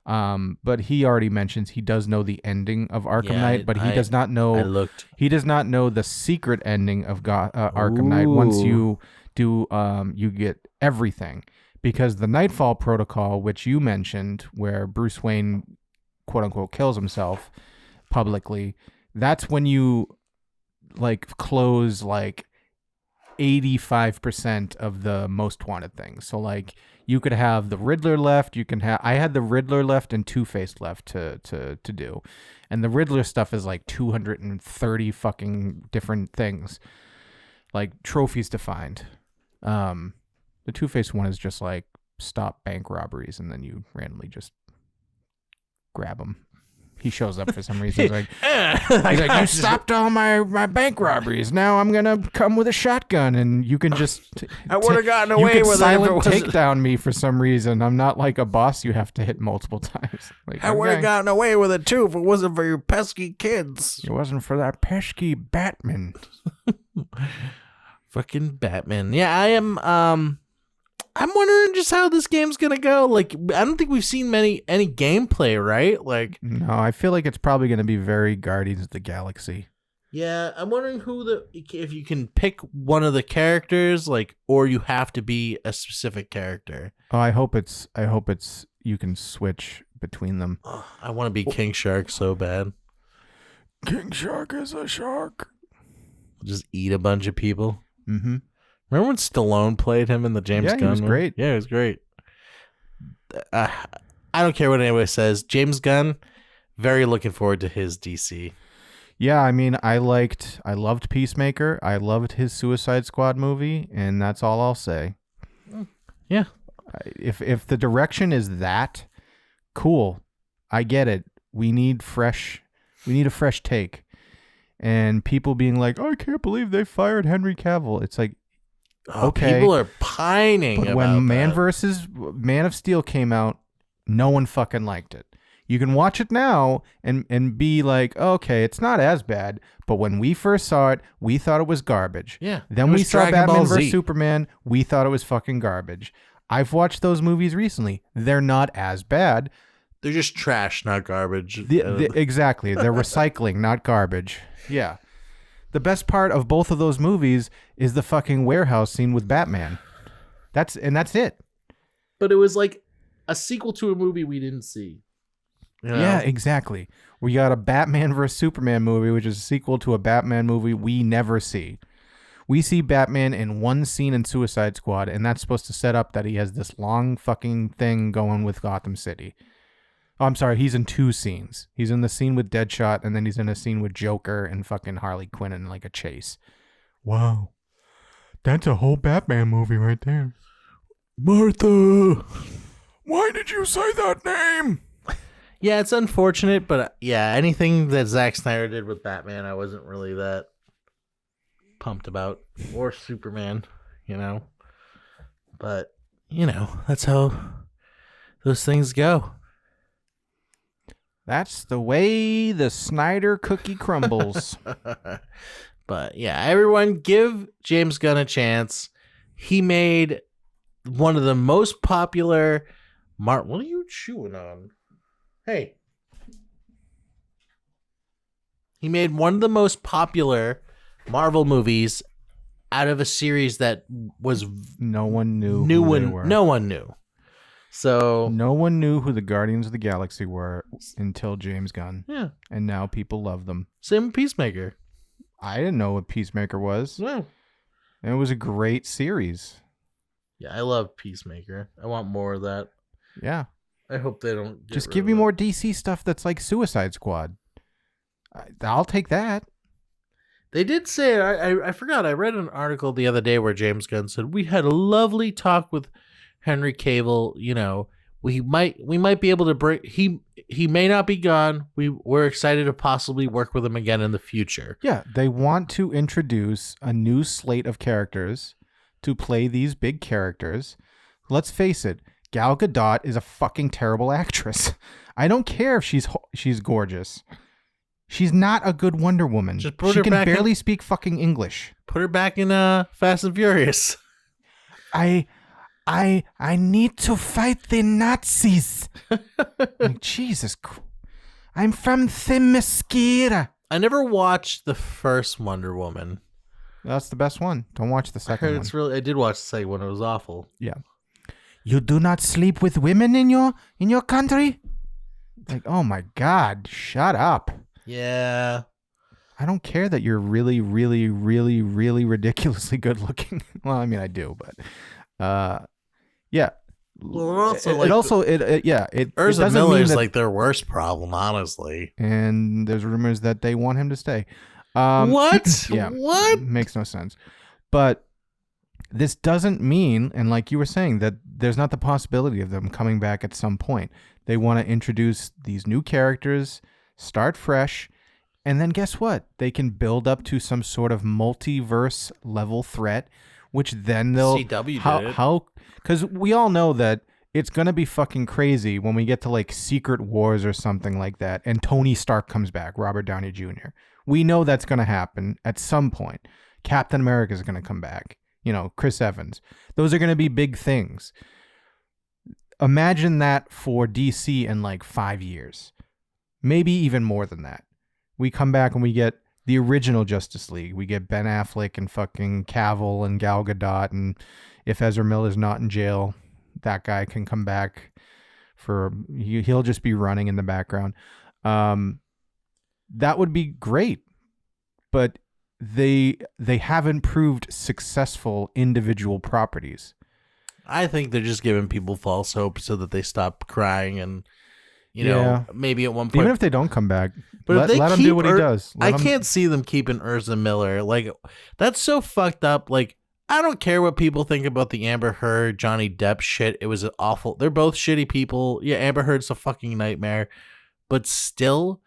But he already mentions he does know the ending of Arkham Knight, but he does not know. I looked. He does not know the secret ending of Arkham Knight. Once you do, you get everything because the Nightfall Protocol, which you mentioned, where Bruce Wayne, quote unquote, kills himself publicly. That's when you like close like 85% of the most wanted things. So like you could have the Riddler left, I had the Riddler left and Two-Face left to do. And the Riddler stuff is like 230 fucking different things. Like trophies to find. The Two-Face one is just like stop bank robberies and then you randomly just grab them. He shows up for some reason. He's like, you stopped all my bank robberies. Now I'm gonna come with a shotgun, and you can just. I would have gotten you away can with silent it. takedown me for some reason. I'm not like a boss you have to hit multiple times. Like, I would have okay. gotten away with it too if it wasn't for your pesky kids. It wasn't for that pesky Batman. Fucking Batman. Yeah, I am. I'm wondering just how this game's gonna go. Like, I don't think we've seen any gameplay, right? Like, No, I feel like it's probably gonna be very Guardians of the Galaxy. yeah, I'm wondering if you can pick one of the characters, like, or you have to be a specific character. Oh, I hope it's you can switch between them. Oh, I want to be King Shark so bad. King Shark is a shark. Just eat a bunch of people. Mm-hmm. Remember when Stallone played him in the James Gunn? He was movie? great. Yeah, it was great. I don't care what anybody says. James Gunn, very looking forward to his DC. Yeah, I mean, I loved Peacemaker. I loved his Suicide Squad movie, and that's all I'll say. Yeah. If the direction is that, cool. I get it. We need a fresh take. And people being like, I can't believe they fired Henry Cavill. It's like, okay. People are pining But about when Man that. Man of Steel came out, no one fucking liked it. You can watch it now and be like, okay, it's not as bad. But when we first saw it, we thought it was garbage. Yeah. Then it we was saw Dragon Ball Batman vs. Z. Superman. We thought it was fucking garbage. I've watched those movies recently. They're not as bad. They're just trash, not garbage. Exactly. They're recycling, not garbage. Yeah. The best part of both of those movies is the fucking warehouse scene with Batman. That's it. But it was like a sequel to a movie we didn't see. You know? Yeah, exactly. We got a Batman vs. Superman movie, which is a sequel to a Batman movie we never see. We see Batman in one scene in Suicide Squad, and that's supposed to set up that he has this long fucking thing going with Gotham City. Oh, I'm sorry. He's in 2 scenes. He's in the scene with Deadshot, and then he's in a scene with Joker and fucking Harley Quinn in like a chase. Wow. That's a whole Batman movie right there. Martha. Why did you say that name? Yeah, it's unfortunate, but yeah, anything that Zack Snyder did with Batman, I wasn't really that pumped about. Or Superman, you know. But, you know, that's how those things go. That's the way the Snyder cookie crumbles. But yeah, everyone give James Gunn a chance. He made one of the most popular what are you chewing on? Hey. He made one of the most popular Marvel movies out of a series that was no one knew no who they were. No one knew. So no one knew who the Guardians of the Galaxy were until James Gunn. Yeah. And now people love them. Same with Peacemaker. I didn't know what Peacemaker was. Yeah. And it was a great series. Yeah, I love Peacemaker. I want more of that. Yeah. I hope they don't just give me more DC stuff that's like Suicide Squad. I'll take that. They did say, I forgot, I read an article the other day where James Gunn said, we had a lovely talk with Henry Cavill, you know, we might be able to bring, he may not be gone. We're excited to possibly work with him again in the future. Yeah, they want to introduce a new slate of characters to play these big characters. Let's face it, Gal Gadot is a fucking terrible actress. I don't care if she's gorgeous. She's not a good Wonder Woman. She can barely speak fucking English. Put her back in Fast and Furious. I need to fight the Nazis. Like, Jesus Christ. I'm from Themyscira. I never watched the first Wonder Woman. That's the best one. Don't watch the second one. It's really. I did watch the second one. It was awful. Yeah. You do not sleep with women in your country? Like, oh my God, shut up. Yeah. I don't care that you're really, really, really, really ridiculously good looking. Well, I mean, I do, but yeah. Well, it Urza Miller's like their worst problem, honestly. And there's rumors that they want him to stay. What? Yeah. What? Makes no sense. But this doesn't mean, and like you were saying, that there's not the possibility of them coming back at some point. They want to introduce these new characters, start fresh, and then guess what? They can build up to some sort of multiverse level threat, which then they'll because we all know that it's gonna be fucking crazy when we get to like Secret Wars or something like that, and Tony Stark comes back, Robert Downey Jr. We know that's gonna happen at some point. Captain America is gonna come back. You know, Chris Evans. Those are gonna be big things. Imagine that for DC in like 5 years. Maybe even more than that. We come back and we get the original Justice League. We get Ben Affleck and fucking Cavill and Gal Gadot, and if Ezra Miller's not in jail, that guy can come back he'll just be running in the background. That would be great, but they haven't proved successful individual properties. I think they're just giving people false hope so that they stop crying and, you know, maybe at one point. Even if they don't come back, but let him do what he does. I can't see them keeping Urza Miller. Like, that's so fucked up. Like, I don't care what people think about the Amber Heard, Johnny Depp shit. It was awful. They're both shitty people. Yeah, Amber Heard's a fucking nightmare. But still,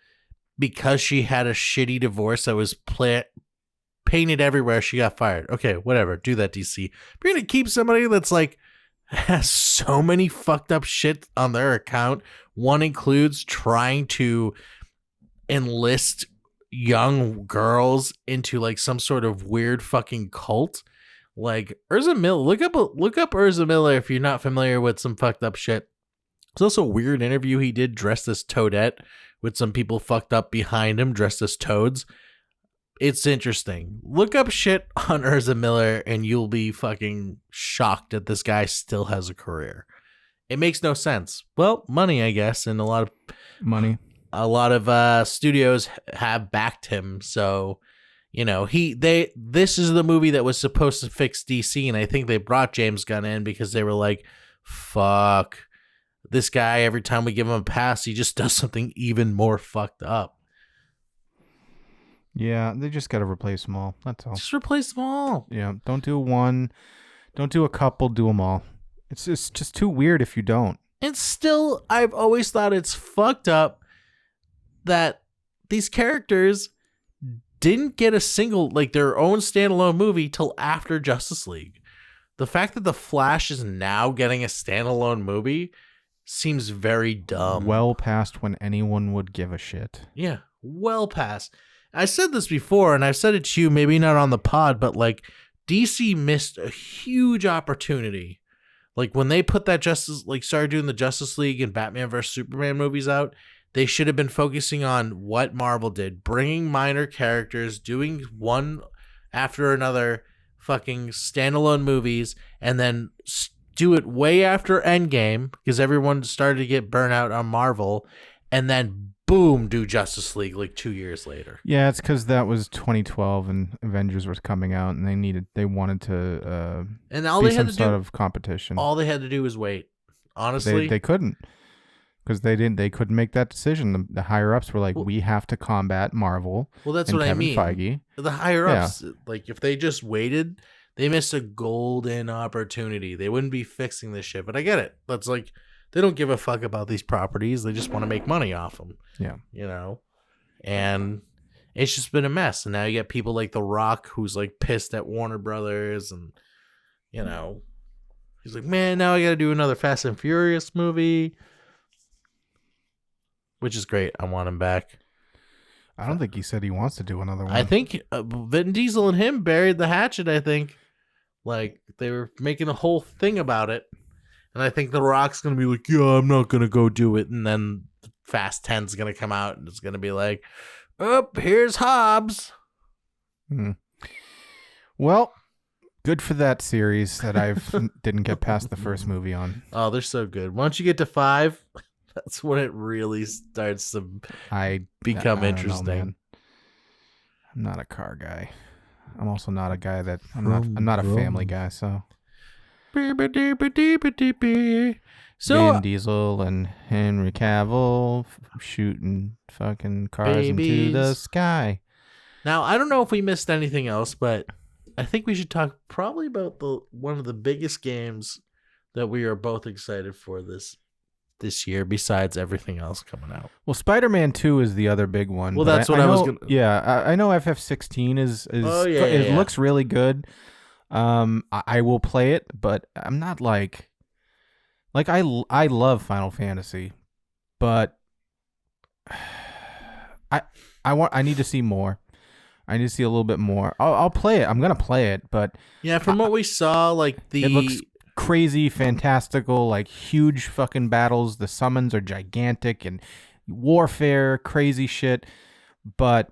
because she had a shitty divorce that was painted everywhere, she got fired. Okay, whatever. Do that, DC. If you're going to keep somebody that's like, has so many fucked up shit on their account. One includes trying to enlist young girls into like some sort of weird fucking cult. Like Urza Miller, look up Urza Miller if you're not familiar with some fucked up shit. There's also a weird interview he did dressed as Toadette with some people fucked up behind him dressed as toads. It's interesting. Look up shit on Urza Miller and you'll be fucking shocked that this guy still has a career. It makes no sense. Well, money, I guess, and a lot of studios have backed him. So, you know, this is the movie that was supposed to fix DC, and I think they brought James Gunn in because they were like, fuck, this guy, every time we give him a pass, he just does something even more fucked up. Yeah, they just got to replace them all. That's all. Just replace them all. Yeah, don't do one. Don't do a couple. Do them all. It's just too weird if you don't. And still, I've always thought it's fucked up that these characters didn't get a single, like, their own standalone movie till after Justice League. The fact that The Flash is now getting a standalone movie seems very dumb. Well past when anyone would give a shit. Yeah, well past. I said this before, and I've said it to you, maybe not on the pod, but, like, DC missed a huge opportunity. Like, when they put that started doing the Justice League and Batman vs. Superman movies out, they should have been focusing on what Marvel did, bringing minor characters, doing one after another fucking standalone movies, and then do it way after Endgame, because everyone started to get burnt out on Marvel, and then boom, do Justice League like 2 years later. Yeah, it's because that was 2012 and Avengers was coming out, and they wanted to and all be they had some to sort do, of competition. all they had to do was wait. Honestly, They couldn't, because they couldn't make that decision. The higher ups were like, we have to combat Marvel. well, that's and what Kevin I mean. Feige. The higher ups, like, if they just waited, they missed a golden opportunity. They wouldn't be fixing this shit. But I get it. That's like, they don't give a fuck about these properties. They just want to make money off them. Yeah. You know? And it's just been a mess. And now you get people like The Rock, who's like pissed at Warner Brothers. And, you know, he's like, man, now I got to do another Fast and Furious movie. Which is great. I want him back. I don't think he said he wants to do another one. I think Vin Diesel and him buried the hatchet, I think. Like, they were making a whole thing about it. And I think The Rock's going to be like, yeah, I'm not going to go do it. And then Fast 10's going to come out and it's going to be like, oh, here's Hobbs. Well, good for that series that I didn't get past the first movie on. Oh, they're so good. Once you get to 5, that's when it really starts to become I don't interesting. know, man. I'm not a car guy. I'm also not a guy that I'm not a family guy, so So Vin Diesel and Henry Cavill shooting fucking cars into the sky. now I don't know if we missed anything else, but I think we should talk probably about one of the biggest games that we are both excited for this year, besides everything else coming out. Well, Spider-Man 2 is the other big one. Well, but that's what I was know- gonna- Yeah, I know FF16 is Oh, yeah, it yeah. looks really good. I will play it, but I'm not like I love Final Fantasy, but I need to see more. I need to see a little bit more. I'll play it. I'm gonna play it, but Yeah, from what we saw, like it looks crazy, fantastical, like huge fucking battles. The summons are gigantic and warfare, crazy shit. But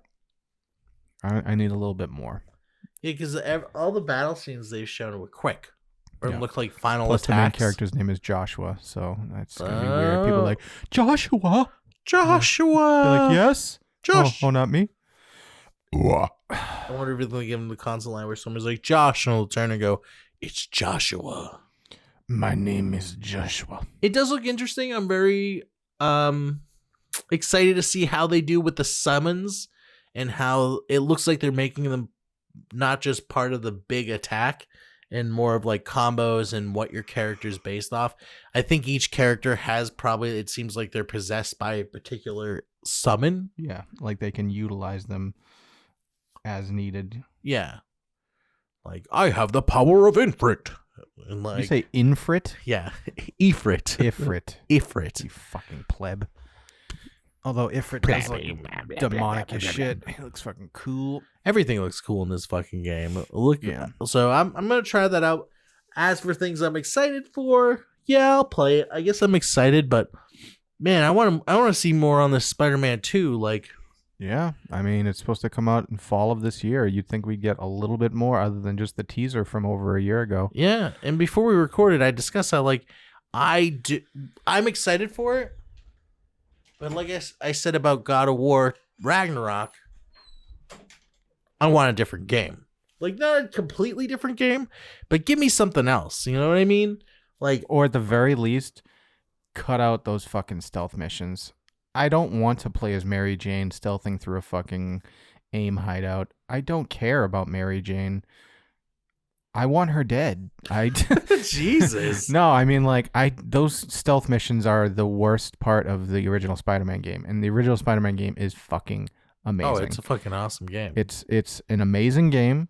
I need a little bit more. yeah, because all the battle scenes they've shown were quick, or Yeah. look like final Plus, the main attacks. character's name is Joshua, so that's gonna be weird. People are like, Joshua. Joshua. They're like, yes. Josh. Oh, not me. I wonder if they'll give him the console line where someone's like Josh, and he'll turn and go, "It's Joshua." My name is Joshua. It does look interesting. I'm very excited to see how they do with the summons and how it looks like they're making them not just part of the big attack and more of like combos and what your character's based off. I think each character has probably, it seems like they're possessed by a particular summon. Yeah, like they can utilize them as needed. Yeah. Like, I have the power of Ifrit. And like, You say Infrit? yeah, Ifrit. Ifrit. Ifrit. You fucking pleb. Although Ifrit does look demonic as shit. He looks fucking cool. Everything looks cool in this fucking game. Look, Yeah. So I'm gonna try that out. As for things I'm excited for, yeah, I'll play it. I guess I'm excited, but man, I want to see more on this Spider-Man 2. Like, Yeah, I mean, it's supposed to come out in fall of this year. You'd think we'd get a little bit more other than just the teaser from over a year ago. yeah. And before we recorded, I discussed how I'm excited for it, but like I said about God of War Ragnarok, I want a different game. Like, not a completely different game, but give me something else. You know what I mean? Like, Or at the very least, cut out those fucking stealth missions. I don't want to play as Mary Jane stealthing through a fucking AIM hideout. I don't care about Mary Jane. I want her dead. Jesus. No, I mean, like, those stealth missions are the worst part of the original Spider-Man game, and the original Spider-Man game is fucking amazing. Oh, it's a fucking awesome game. It's an amazing game.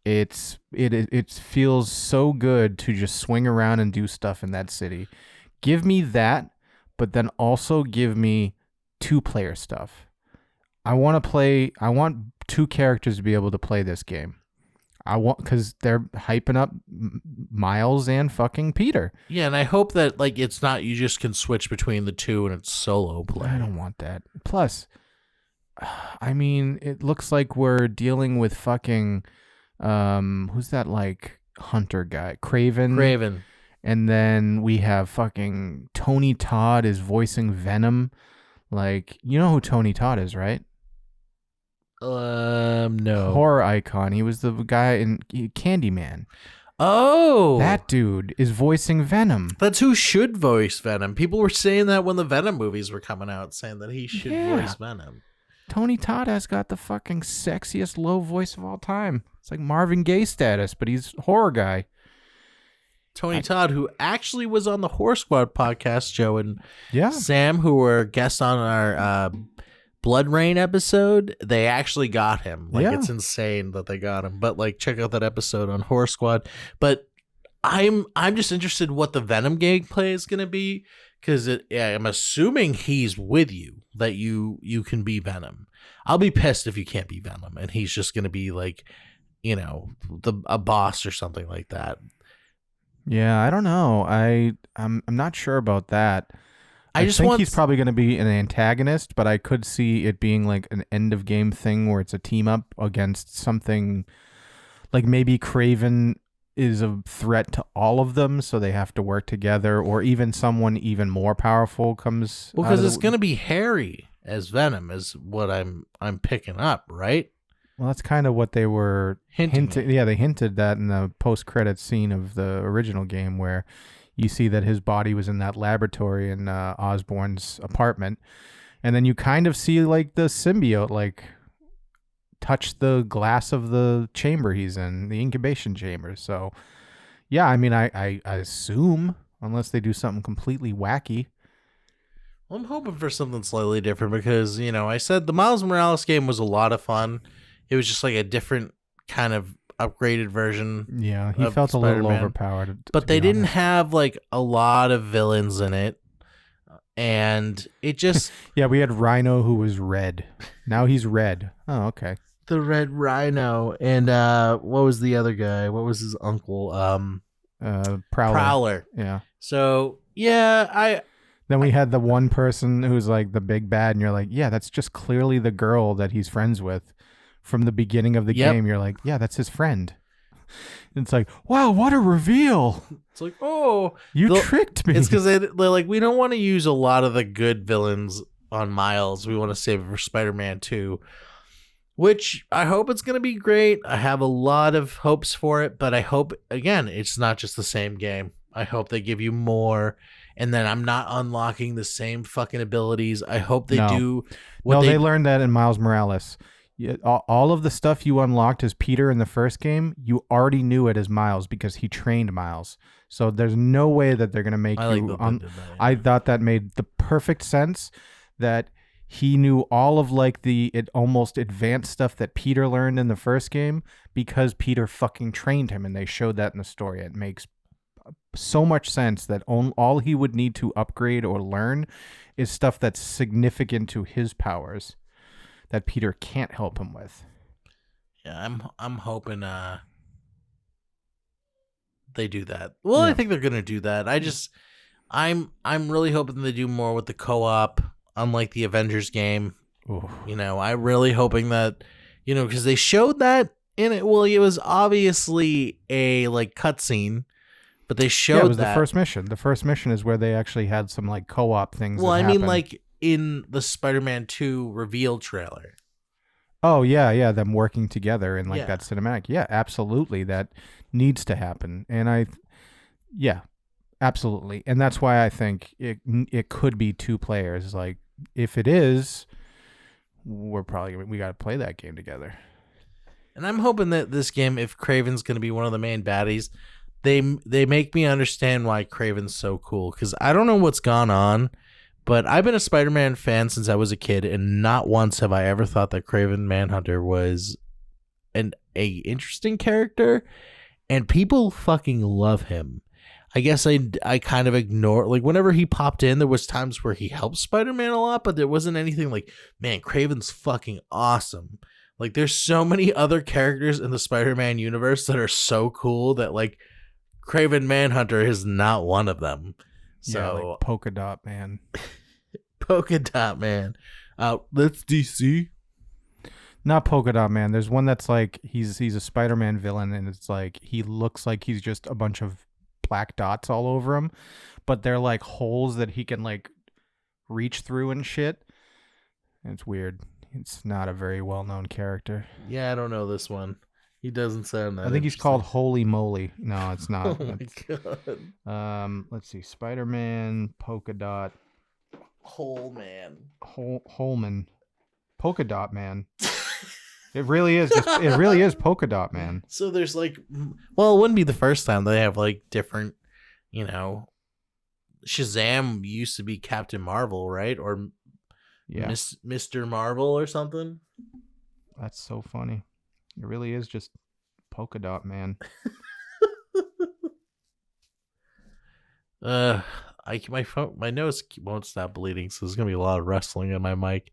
It feels so good to just swing around and do stuff in that city. Give me that, but then also give me 2-player stuff. I want two characters to be able to play this game. Because they're hyping up Miles and fucking Peter. Yeah, and I hope that like it's not you just can switch between the two and it's solo play. I don't want that. Plus, I mean, it looks like we're dealing with fucking who's that like hunter guy? Craven. And then we have fucking Tony Todd is voicing Venom. Like, you know who Tony Todd is, right? No. Horror icon. He was the guy in Candyman. Oh, That dude is voicing Venom. that's who should voice Venom. People were saying that when the Venom movies were coming out, saying that he should voice Venom. Tony Todd has got the fucking sexiest low voice of all time. It's like Marvin Gaye status, but he's horror guy. Tony Todd, who actually was on the Horror Squad podcast, Joe and Yeah. Sam, who were guests on our Blood Rain episode, they actually got him. Like, Yeah. it's insane that they got him. But like, check out that episode on Horror Squad. But I'm just interested what the Venom gameplay is going to be, because I'm assuming he's with you, that you can be Venom. I'll be pissed if you can't be Venom and he's just going to be like, you know, a boss or something like that. Yeah, I don't know. I'm not sure about that. I just think want he's probably going to be an antagonist, but I could see it being like an end of game thing where it's a team up against something like maybe Craven is a threat to all of them, so they have to work together, or even someone even more powerful comes. Well, because it's going to be Harry as Venom is what I'm picking up, right? Well, that's kind of what they were hinting. Yeah, they hinted that in the post-credits scene of the original game, where you see that his body was in that laboratory in Osborn's apartment, and then you kind of see like the symbiote like touch the glass of the chamber he's in, the incubation chamber. So, yeah, I mean, I assume, unless they do something completely wacky. Well, I'm hoping for something slightly different because, you know, I said the Miles Morales game was a lot of fun. It was just like a different kind of upgraded version. Yeah, he of felt a little Spider-Man. overpowered. But they didn't have like a lot of villains in it. And it just... Yeah, we had Rhino who was red. Now he's red. Oh, okay. The Red Rhino. And what was the other guy? What was his uncle? Prowler. Yeah. So, yeah, Then we had the one person who's like the big bad, and you're like, yeah, that's just clearly the girl that he's friends with from the beginning of the game. You're like, yeah, that's his friend. And it's like, wow, what a reveal. It's like, oh. You tricked me. It's because they're like, we don't want to use a lot of the good villains on Miles. We want to save it for Spider-Man 2, which I hope it's going to be great. I have a lot of hopes for it, but I hope, again, it's not just the same game. I hope they give you more, and then I'm not unlocking the same fucking abilities. I hope they do what they learned that in Miles Morales. All of the stuff you unlocked as Peter in the first game, you already knew it as Miles because he trained Miles. So there's no way that they're going to make you... I thought that made the perfect sense, that he knew all of like the almost advanced stuff that Peter learned in the first game because Peter fucking trained him, and they showed that in the story. It makes so much sense that all he would need to upgrade or learn is stuff that's significant to his powers that Peter can't help him with. Yeah, I'm hoping they do that. Well, yeah. I think they're gonna do that. I'm really hoping they do more with the co-op, unlike the Avengers game. Ooh. You know, I'm really hoping that, you know, because they showed that in it. Well, it was obviously a like cutscene. But they showed it was that. The first mission. The first mission is where they actually had some like co-op things. Well, I mean, like in the Spider-Man 2 reveal trailer. Oh yeah, them working together in like that cinematic. Yeah, absolutely, that needs to happen. And Absolutely. And that's why I think it could be 2 players. Like, if it is, we got to play that game together. And I'm hoping that this game, if Kraven's going to be one of the main baddies, they make me understand why Kraven's so cool. Because I don't know what's gone on, but I've been a Spider-Man fan since I was a kid, and not once have I ever thought that Kraven Manhunter was a interesting character, and people fucking love him. I guess I kind of ignore, like, whenever he popped in, there was times where he helped Spider-Man a lot, but there wasn't anything like, man, Kraven's fucking awesome. Like, there's so many other characters in the Spider-Man universe that are so cool that, like, Kraven Manhunter is not one of them. So, yeah, like Polka Dot Man. Polka Dot Man. That's DC. Not Polka Dot Man. There's one that's like, he's a Spider-Man villain, and it's like, he looks like he's just a bunch of black dots all over him, but they're like holes that he can like reach through and shit. And it's weird. It's not a very well-known character. Yeah, I don't know this one. He doesn't sound that I think he's called Holy Moly. No, it's not. Oh my god. Let's see. Spider-Man, Polka Dot, Whole man. Holman, Polka Dot Man. It really is Polka Dot Man. So there's like, well, it wouldn't be the first time they have like different, Shazam used to be Captain Marvel, right? Or Yeah. Mr. Marvel or something. That's so funny. It really is just Polka Dot Man. My nose won't stop bleeding, so there's gonna be a lot of wrestling on my mic.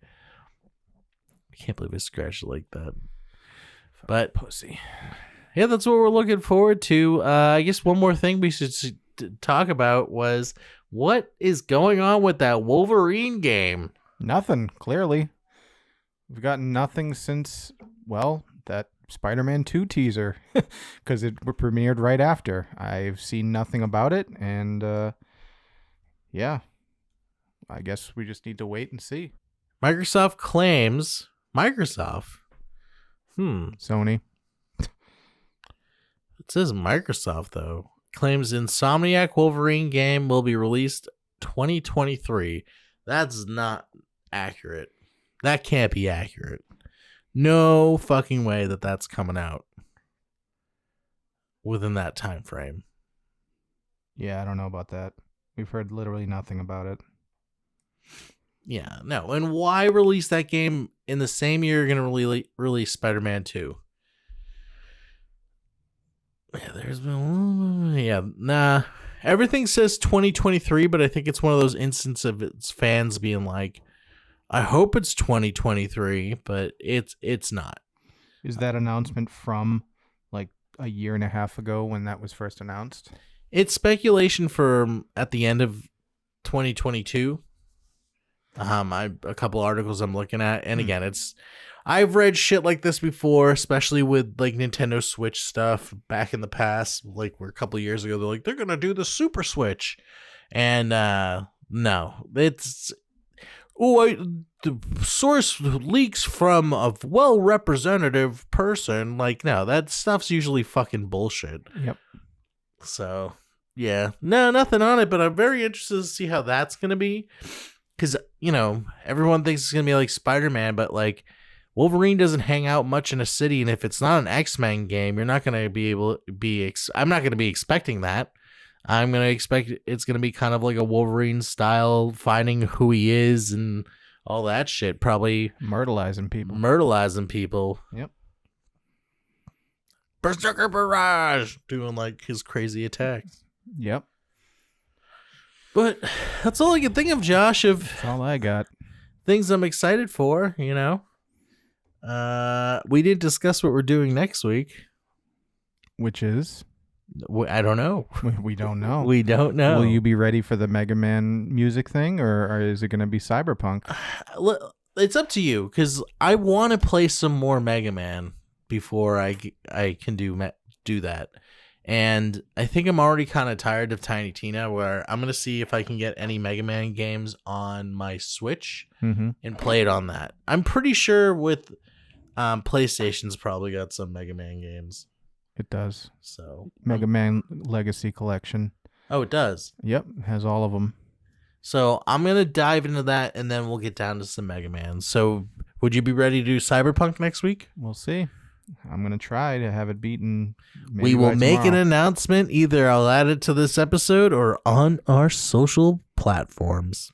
I can't believe I scratched it like that. But Pussy. Yeah, that's what we're looking forward to. I guess one more thing we should talk about was what is going on with that Wolverine game. Nothing, clearly. We've gotten nothing since, well, that Spider-Man 2 teaser, because it premiered right after. I've seen nothing about it, and yeah, I guess we just need to wait and see. Microsoft claims... Sony. It says Microsoft, though. Claims Insomniac Wolverine game will be released 2023. That's not accurate. That can't be accurate. No fucking way that that's coming out within that time frame. Yeah, I don't know about that. We've heard literally nothing about it. Yeah, no. And why release that game in the same year you're going to release Spider-Man 2? Yeah, everything says 2023, but I think it's one of those instances of its fans being like, I hope it's 2023, but it's not. Is that announcement from like a year and a half ago when that was first announced? It's speculation for at the end of 2022. A couple articles I'm looking at, and again, I've read shit like this before, especially with like Nintendo Switch stuff back in the past, like where a couple of years ago they're like they're gonna do the Super Switch, and no, it's the source leaks from a well representative person. Like, no, that stuff's usually fucking bullshit. Yep. So yeah, no, nothing on it, but I'm very interested to see how that's gonna be. Because, everyone thinks it's going to be like Spider-Man, but like Wolverine doesn't hang out much in a city. And if it's not an X-Men game, you're not going to be able to be, I'm not going to be expecting that. I'm going to expect it's going to be kind of like a Wolverine style, finding who he is and all that shit. Probably Myrtleizing people. Yep. Berserker Barrage! Doing like his crazy attacks. Yep. But that's all I can think of, Josh, of That's all I got. Things I'm excited for, We didn't discuss what we're doing next week. Which is? I don't know. We don't know. We don't know. Will you be ready for the Mega Man music thing, or is it going to be Cyberpunk? It's up to you, because I want to play some more Mega Man before I can do that. And I think I'm already kind of tired of Tiny Tina, where I'm going to see if I can get any Mega Man games on my Switch and play it on that. I'm pretty sure with PlayStation's probably got some Mega Man games. It does. So Mega Man Legacy Collection. Oh, it does. Yep, has all of them. So I'm going to dive into that, and then we'll get down to some Mega Man. So would you be ready to do Cyberpunk next week? We'll see. I'm going to try to have it beaten. We will make an tomorrow. announcement. Either I'll add it to this episode or on our social platforms.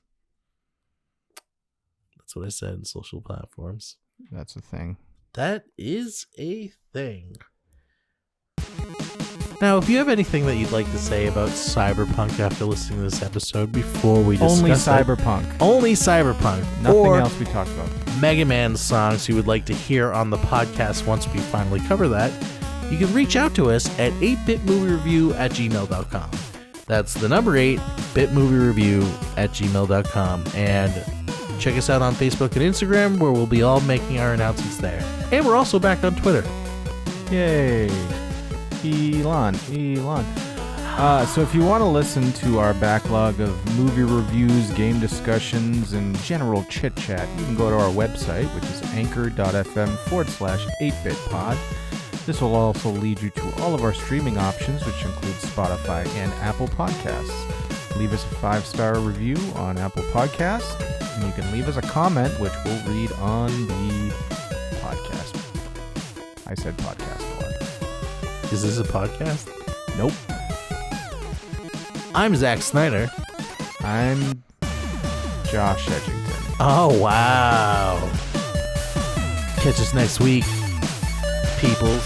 That's what I said, social platforms. That's the thing. That is a thing. Now, if you have anything that you'd like to say about Cyberpunk after listening to this episode before we discuss Only it, Cyberpunk. only Cyberpunk, Nothing or else we talked about. Mega Man songs you would like to hear on the podcast once we finally cover that, you can reach out to us at 8bitmoviereview@gmail.com. That's the number 8bitmoviereview@gmail.com. And check us out on Facebook and Instagram, where we'll be all making our announcements there. And we're also back on Twitter. Yay. Elon. So if you want to listen to our backlog of movie reviews, game discussions, and general chit-chat, you can go to our website, which is anchor.fm/8bitpod. This will also lead you to all of our streaming options, which include Spotify and Apple Podcasts. Leave us a 5-star review on Apple Podcasts, and you can leave us a comment, which we'll read on the podcast. I said podcast a lot. Is this a podcast? Nope. I'm Zack Snyder. I'm Josh Edginton. Oh, wow. Catch us next week, peoples.